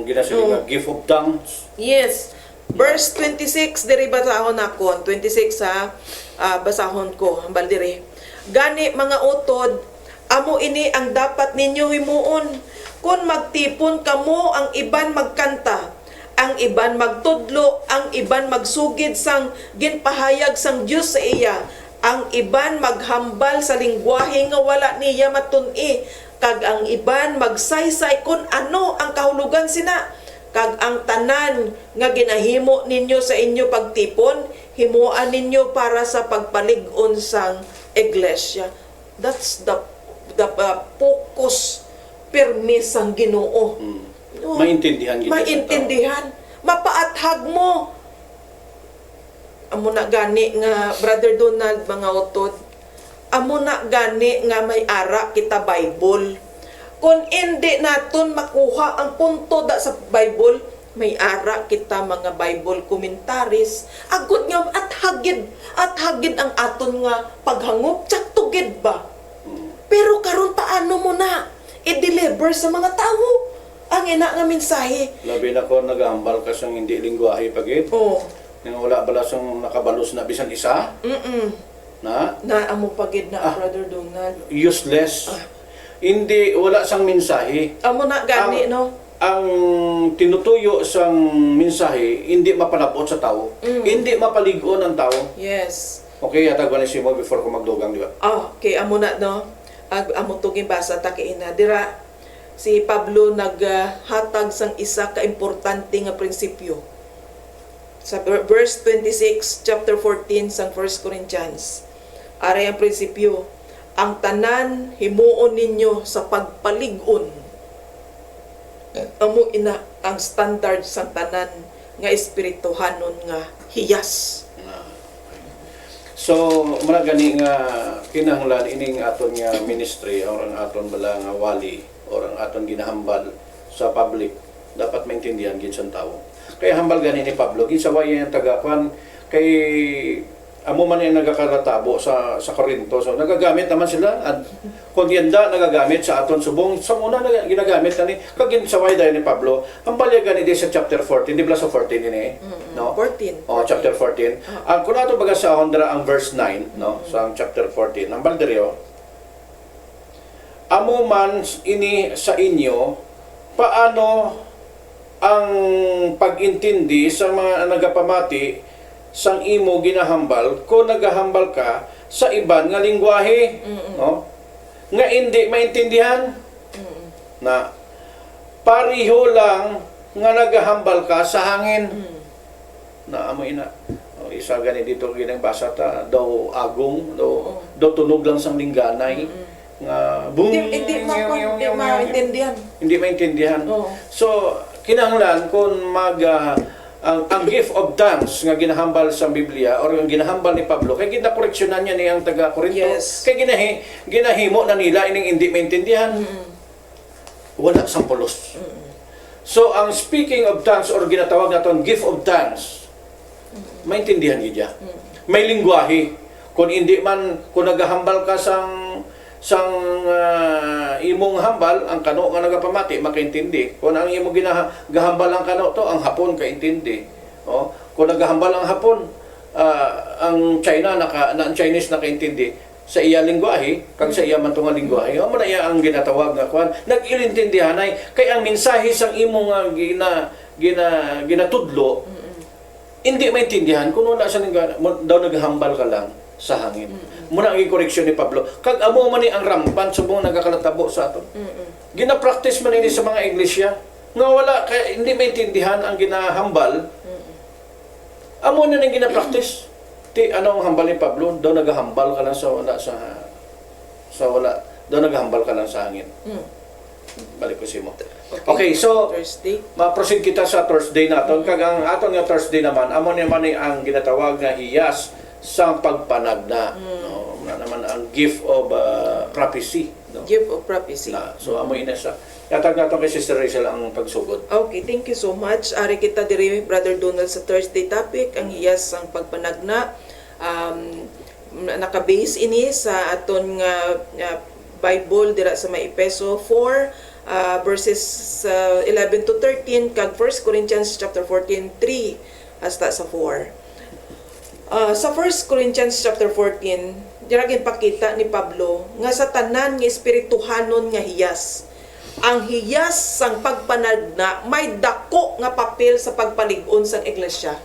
ginasaliga gift of tongues. Yes. Verse 26 diri basahon ako. 26 basahon ko hambal diri. Gani mga utod, amo ini ang dapat ninyo himuon. Kung magtipon kamo, ang iban magkanta, ang iban magtudlo, ang iban magsugid sang ginpahayag sang Dios sa iya, ang iban maghambal sa lingwahe nga wala niya matun-i, kag ang iban magsaysay kung ano ang kahulugan sina. Kag ang tanan nga ginahimo ninyo sa inyo pagtipon, himuan ninyo para sa pagpalig-on sang iglesia. That's the focus pirmi sang Ginoo. No? Maintindihan gid sa tao. Maintindihan. Mapaathag mo. Amo na gani nga Brother Donald, mga utod. Amo na gani nga may ara kita Bible. Kung hindi naton makuha ang punto da sa Bible, may ara kita mga Bible commentaries. Agud nga at hagid ang aton nga paghangop tsak tugid ba. Pero karon paano mo na i-deliver sa mga tao ang ina nga mensahe? Labi na ko nagahambal ka sang hindi lingwahe pagit. Oh. Nga wala bala sang nakabalos na bisan isa. Na Amo pagid na Brother Donald. useless. Hindi wala sang mensahe. Amo na gani no. Ang tinutuyo sang mensahe hindi mapalabot sa tao. Hindi mapaligon ang tao. Yes. Okay, hatag ba ni Simo before ko magdugang, di ba? Okay, amo na no. Amo tuging basa ta kay ina dira si Pablo naghatag sang isa ka importante nga prinsipyo. Sa verse 26, chapter 14 sang 1 Corinthians. Aray ang prinsipyo, ang tanan himuon ninyo sa pagpalig-on. Amo ina ang standard sang tanan nga espirituhanon nga hiyas. So, muna gani nga kinahanglan ining aton nga ministry or ang aton bala nga wali or ang aton ginahambal sa public dapat maintindihan gid sa tao. Kaya hambal gani ni Pablo kinsa way ang taga-kwan kay amo man yung nagakaratabo sa Corinto. So nagagamit naman sila at kung yanda nagagamit sa aton subong sa muna ginagamit na ni kagin sa way ni Pablo. Hambal gani di sa chapter 14, di ba sa 14 ini no? 14. Oh, chapter 14. Ang kung ato baga sa Hondra ang verse 9, no? So ang chapter 14. Ang balderyo. Amo man ini sa inyo paano ang pag-intindi sa mga nagapamati sang imo ginahambal kung nagahambal ka sa iban nga lingwahe, no? Nga hindi maintindihan. Na pariho lang nga nagahambal ka sa hangin. Na amoy na isa gani dito ginang basa ta daw agong daw tunog lang sang lingganay nga boom Hindi maintindihan. hindi maintindihan. Oo. So kinahanglan kung ang gift of tongues nga ginahambal sa Biblia or ang ginahambal ni Pablo kay ginakoreksyonan niya niyang taga Corinto. Yes. Kay ginahimo na nila ining hindi maintindihan. Wala sang pulos. So ang speaking of tongues or ginatawag naton gift of tongues maintindihan gid. May lingwahe. Kung hindi man kung nagahambal ka sang imong hambal ang kano nga nagapamati makaintindi. Kung ang imong gahambal ang kano to ang Hapon kaintindi. Oh, kung nagahambal ang Hapon ang China ang Chinese nakaintindi sa iya lingwahe kag sa iya man nga lingwahe amo na iya ang ginatawag nga kwan nag-ilintindihanay kay ang mensahe sang imong ginatudlo hindi maintindihan kung wala sa daw naghambal ka lang sa hangin. Muna ang koreksyon ni Pablo. Kag amo man ni ang rampan subong nagakalatabo sa aton. Gina-practice man ini sa mga iglesia nga wala kay hindi maintindihan ang ginahambal. Amo na ning gina-practice. Ti ano ang hambal ni Pablo? Daw nagahambal ka lang sa wala daw naghambal ka lang sa hangin. Balik ko si mo. Okay, so Thursday. ma-proceed kita sa Thursday naton. Kag ang aton nga Thursday naman, amo naman ni ang ginatawag nga hiyas sang pagpanagna. No, na naman ang gift of prophecy. No? Gift of prophecy. So amo ina sa. Yatag naton kay Sister Rachel ang pagsugod. Okay, thank you so much. Ari kita diri Brother Donald sa Thursday topic ang hiyas sang pagpanagna. Naka-base ini sa aton nga Bible dira sa may Efeso 4 verses 11 to 13 kag 1 Corinthians chapter 14 3 hasta sa 4. Sa 1 Corinthians chapter 14 dira ginpakita ni Pablo nga sa tanan nga espirituhanon nga hiyas ang hiyas sang pagpanagna may dako nga papel sa pagpalig-on sang iglesia.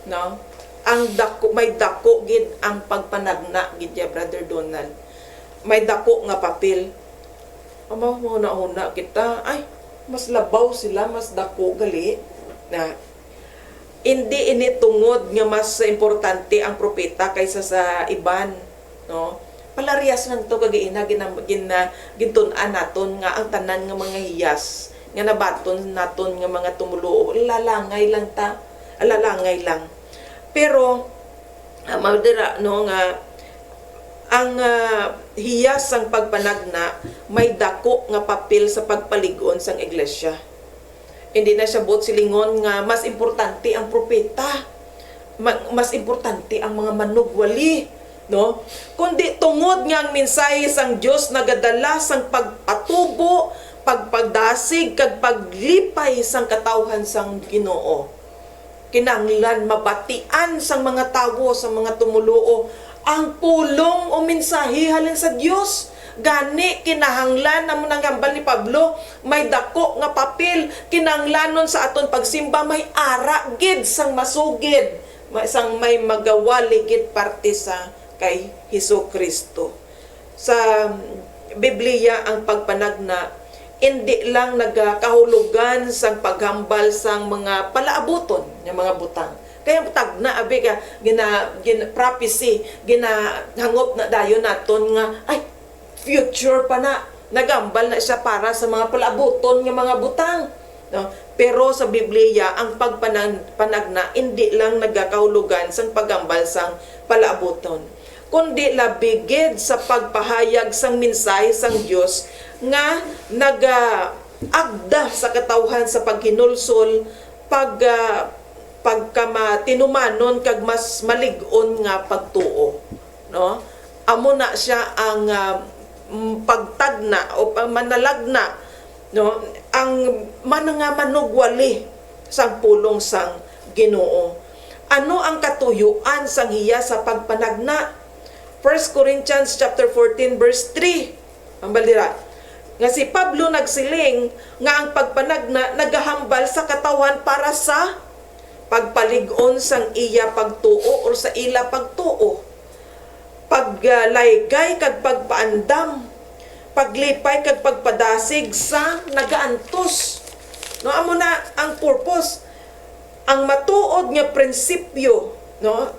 No? Ang dako may dako gid ang pagpanagna gid ya Brother Donald. May dako nga papel. Amo una kita ay mas labaw sila, mas dako gali na hindi ini tungod nga mas importante ang propeta kaysa sa iban. no? Palariyas lang to kagaina gintun-an naton nga ang tanan nga mga hiyas nga nabaton naton nga mga tumuluo lalangay lang ta, lalangay lang. Pero madira no nga ang hiyas sang pagpanagna may dako nga papel sa pagpaligon sang iglesia. Hindi na siya bot silingon nga mas importante ang propeta, mas importante ang mga manugwali, no? Kundi tungod nga ang mensahe sang Dios nagadala sang pagpatubo, pagpagdasig kag paglipay sang katawhan sang Ginoo. Kinahanglan mabatian sang mga tawo sa mga tumuluo ang pulong o mensahe halin sa Dios. Gani kinahanglan namo nangambal ni Pablo may dako nga papel, kinahanglanon sa aton pagsimba may ara gid sang masugid, sang may magawali gid parte sa kay Hesukristo. Sa Biblia ang pagpanagna hindi lang nagakahulugan sang paghambal sang mga palaabuton ng mga butang. Kaya tagna abi ka gina prophecy ginahangop na dayon naton nga ay future pa na nagambal na siya para sa mga palaabuton ng mga butang, no? Pero sa Biblia ang pagpanagna hindi lang nagakahulugan sang paghambal sang palaabuton, kundi labigid sa pagpahayag sang mensahe sang Dios nga nagaagda sa katawhan sa paghinulsol, pagkamatinumanon kag mas malig-on nga pagtuo, no? Amo na siya ang pagtagna o manalagna, no? Ang nga manugwali sang pulong sang Ginoo. Ano ang katuyuan sang hiya sa pagpanagna? 1 Corinthians chapter 14 verse 3. Ang balira nga si Pablo nagsiling nga ang pagpanagna nagahambal sa katawan para sa pagpalig-on sang iya pagtuo o sa ila pagtuo, paglaygay kag pagpaandam, paglipay kag pagpadasig sa nagaantos. No, amo na ang purpose, ang matuod nga prinsipyo, no?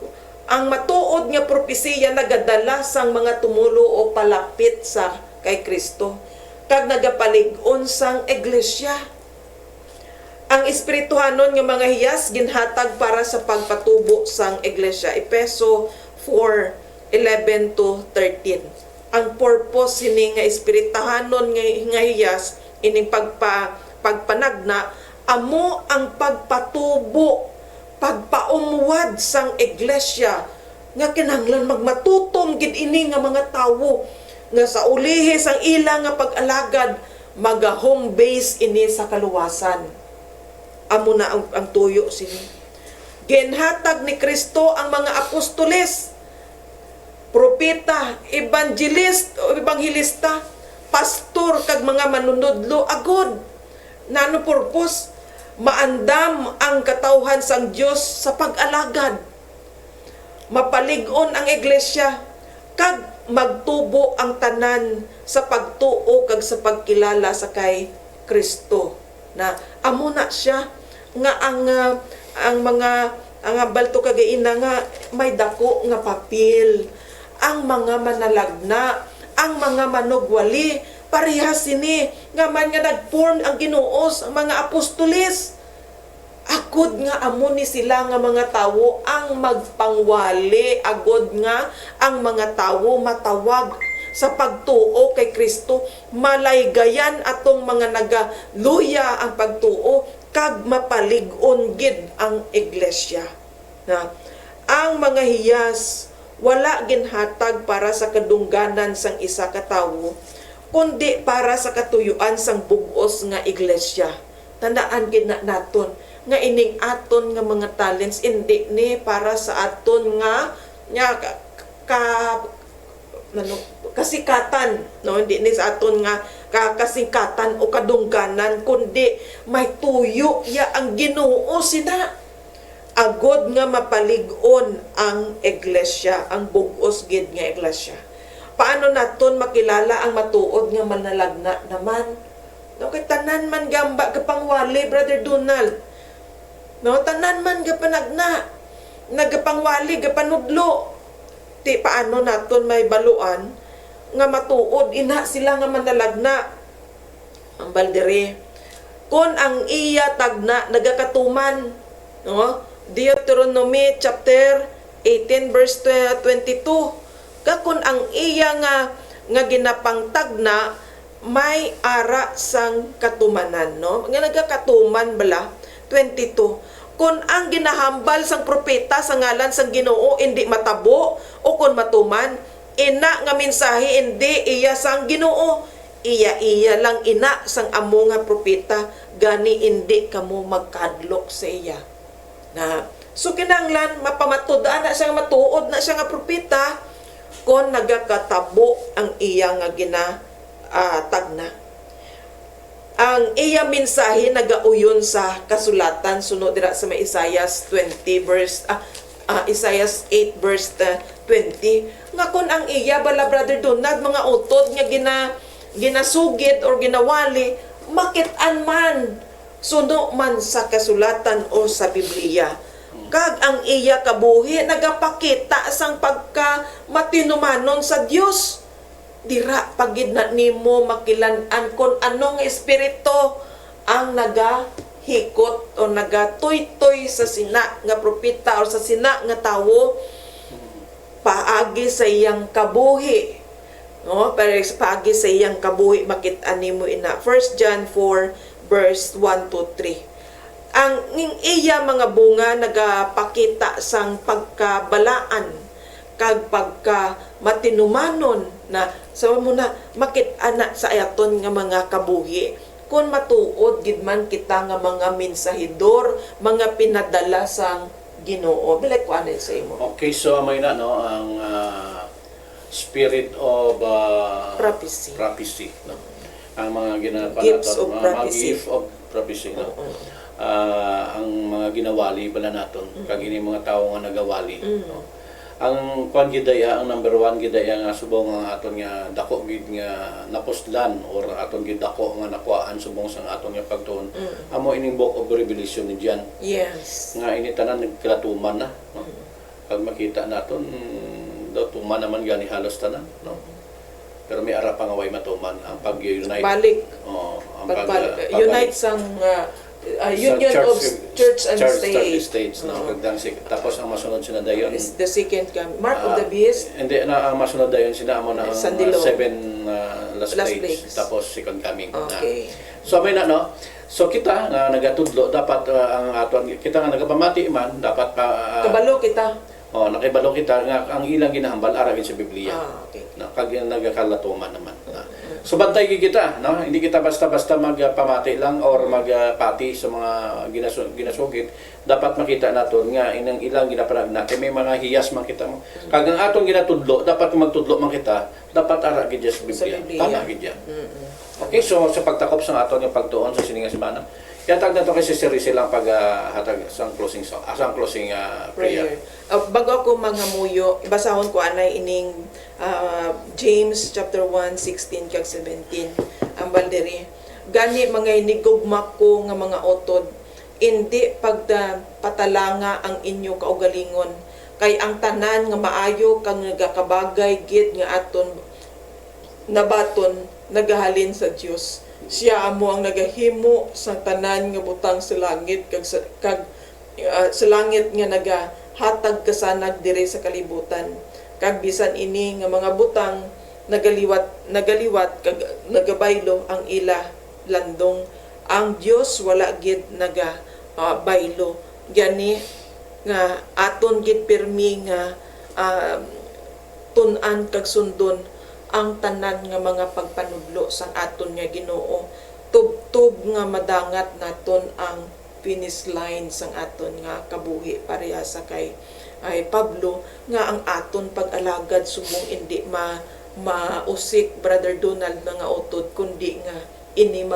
Ang matuod nga propesiya nagadala sang mga tumulo o palapit sa kay Kristo kag nagapalig-on sang iglesia. Ang espirituhanon nga mga hiyas ginhatag para sa pagpatubo sang iglesia. Efeso 4:11 to 13. Ang purpose sini nga espirituhanon nga hiyas ining pagpanagna amo ang pagpatubo, pagpaumwad sang iglesia nga kinahanglan magmatutom gid ini nga mga tawo nga sa ulihi sang ila nga pag-alagad maga home base ini sa kaluwasan. Amo na ang tuyo sini. Ginhatag ni Kristo ang mga apostoles, propeta, evangelista, pastor kag mga manunodlo agod. Nano purpose? Maandam ang katawhan sang Dios sa pag-alagad. Mapalig-on ang iglesia kag magtubo ang tanan sa pagtuo kag sa pagkilala sa kay Kristo. Na amo na siya nga ang balto kagaina nga may dako nga papel, ang mga manalagna, ang mga manugwali, parehas sini nga man nga nagform ang Ginoo ang mga apostoles. Agod nga amo ni sila nga mga tawo ang magpangwali, agod nga ang mga tawo matawag sa pagtuo kay Kristo, malaygayan atong mga nagaluya ang pagtuo kag mapalig-on gid ang iglesia. Na ang mga hiyas wala ginhatag para sa kadungganan sang isa ka tawo, kundi para sa katuyuan sang bug-os nga iglesia. Tandaan gid naton nga ining aton nga mga talents hindi ni para sa aton nga kasikatan, no? Hindi ni sa aton nga kasikatan o kadungganan, kundi may tuyo ya ang Ginoo sina agod nga mapalig-on ang iglesia, ang bug-os gid nga iglesia. Paano naton makilala ang matuod nga manalagna naman? No, kay tanan man gamba kapangwali, Brother Donald. No, tanan man gapanagna, nagapangwali, gapanudlo. ti paano naton may baluan nga matuod ina sila nga manalagna ang baldere kon ang iya tagna nagakatuman, no? Deuteronomy chapter 18 verse 22, kakon ang iya nga ginapang tagna may ara sang katumanan, no? Nga nagakatuman bala 22, kung ang ginahambal sang propeta sa ngalan sang Ginoo hindi matabo o kung matuman, ina nga mensahe hindi iya sang Ginoo, iya lang ina sang amo nga propeta, gani hindi kamo magkadlok sa iya. Na so kinanglan mapamatud-an na siya, matuod na siya nga propeta kung nagakatabo ang iya nga tagna. Ang iya mensahe nagauyon sa kasulatan sunod dira sa may Isaias 20 verse Isaias 8 verse 20, nga kun ang iya bala Brother Donald mga utod nga ginasugid or ginawali makit-an man suno man sa kasulatan o sa Biblia, kag ang iya kabuhi nagapakita sang pagka matinumanon sa Dios. Dira pagid na nimo makilan-an kon anong espiritu ang nagahikot o nagatoy-toy sa sina nga propeta o sa sina nga tawo paagi sa iyang kabuhi, no? Pero paagi sa iyang kabuhi makit-an nimo ina 1 John 4 verse 1 to 3. Ang iya mga bunga nagapakita sang pagkabalaan kag pagka matinumanon na sa mo na makit-ana sa ayaton nga mga kabuhi kung matuod gid man kita nga mga mensahidor, mga pinadala sang Ginoo. Bilay ko anay sa imo. Okay, so may na no ang spirit of prophecy, no? Ang mga Gifts naton, of mga prophecy. gift of prophecy, no? Ang mga ginawali bala naton kag ini mga tawo nga nagawali, no? Ang kwan gidaya, ang number 1 gidaya nga subong nga aton nga dako gid nga napustlan or aton gid dako nga nakuhaan subong sang aton nga pagtuon. Amo ining book of Revelation ni John. Yes. Nga ini tanan nagkalatuman na, no? Pag makita naton daw tuman naman gani halos tanan, no? Pero may ara pa nga way matuman ang pag-unite. Balik. Ang Unite sang Union of Church and States, no? Tapos ang masunod sila dayon is the second Mark of the Beast. Hindi na ang masunod dayon sila amo na ang Sandilo. 7 last Plagues. plagues, tapos second coming Okay. na. So may na, no? So kita nga nagatudlo dapat ang aton kita nga nagapamati man dapat Kabalo kita. nakibalo kita nga ang ilang ginahambal ara gid sa Biblia. Okay. No, kag nagakalatuman naman. So bantay gid kita, no? Hindi kita basta-basta magpamati lang or magpati sa mga ginasugid. Dapat makita naton nga inang ilang ginapanagna kay may mga hiyas man kita mo. Kag ang atong ginatudlo, dapat magtudlo man kita, dapat ara gid sa Biblia. Tama gid yan. Okay, so sa pagtakop sa aton nga pagtuon sa sininga semana, yatag na to kay Sister Rizel lang paghatag sang closing prayer. Bago ako mga muyo, ibasahon ko anay ining James chapter 1, 16 kag 17 ang balderi. Gani mga inigugma ko nga mga otod, hindi patalanga ang inyo kaugalingon, kay ang tanan nga maayo kang nagakabagay gid nga aton nabaton nagahalin sa Dios. Siya amo ang nagahimo sa tanan nga butang sa langit kag sa langit nga nagahatag kasanag diri sa kalibutan. Kag bisan ini nga mga butang nagaliwat kag nagabaylo ang ila landong, ang Dios wala gid baylo. Gani nga aton gid pirmi nga tun-an kag sundon ang tanan nga mga pagpanudlo sang aton nga Ginoo. Tub-tub nga madangat naton ang finish line sang aton nga kabuhi pareha sa kay Pablo nga ang aton pag-alagad subong hindi mausik Brother Donald nga utod kundi nga ini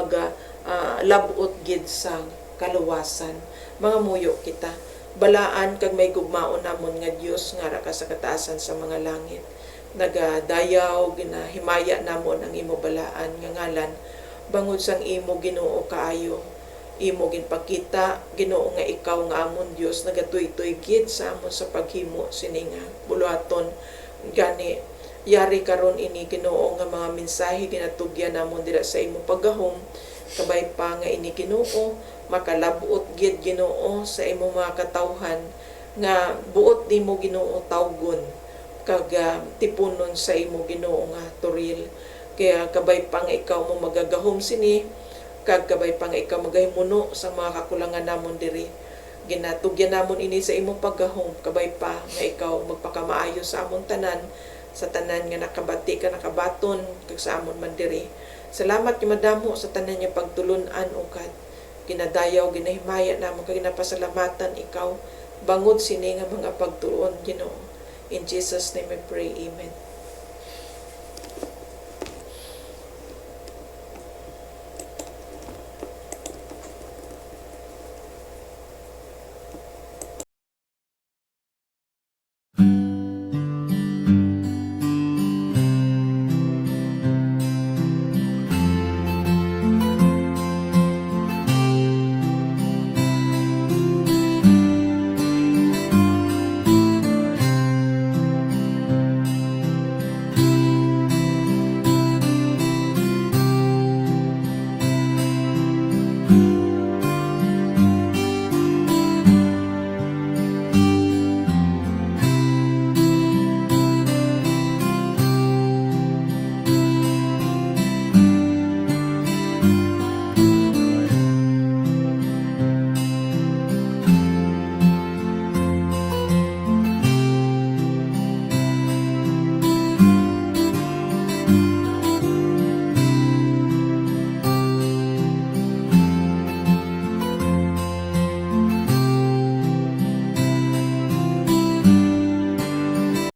labot gid sa kaluwasan. Mga muyo kita, balaan kag may gugmaon namon nga Dios nga ra ka sa kataasan sa mga langit. Nagadayaw ginahimaya namon ang imo balaan nga ngalan bangod sang imo Ginoo kaayo imo ginpakita Ginoo nga ikaw nga amon Dios nagatuy-tuy gid sa amon sa paghimo sini nga buluhaton gani yari karon ini Ginoo nga mga mensahe ginatugyan namon dira sa imo paggahom kabay pa nga ini Ginoo makalabuot gid Ginoo sa imo mga katawhan nga buot nimo Ginoo tawgon kag tipunon sa imo Ginoo nga turil kaya kabay pa nga ikaw mo magagahom sini kag kabay pa nga ikaw magahimuno sa mga kakulangan namon diri ginatugyan namon ini sa imong paggahom kabay pa nga ikaw magpakamaayo sa amon tanan sa tanan nga nakabati ka nakabaton kag sa amon man diri salamat kay madamo sa tanan nga pagtulun-an ugad ginadayaw ginahimaya namon kag ginapasalamatan ikaw bangod sini nga mga pagtuon Ginoo in Jesus name I pray amen.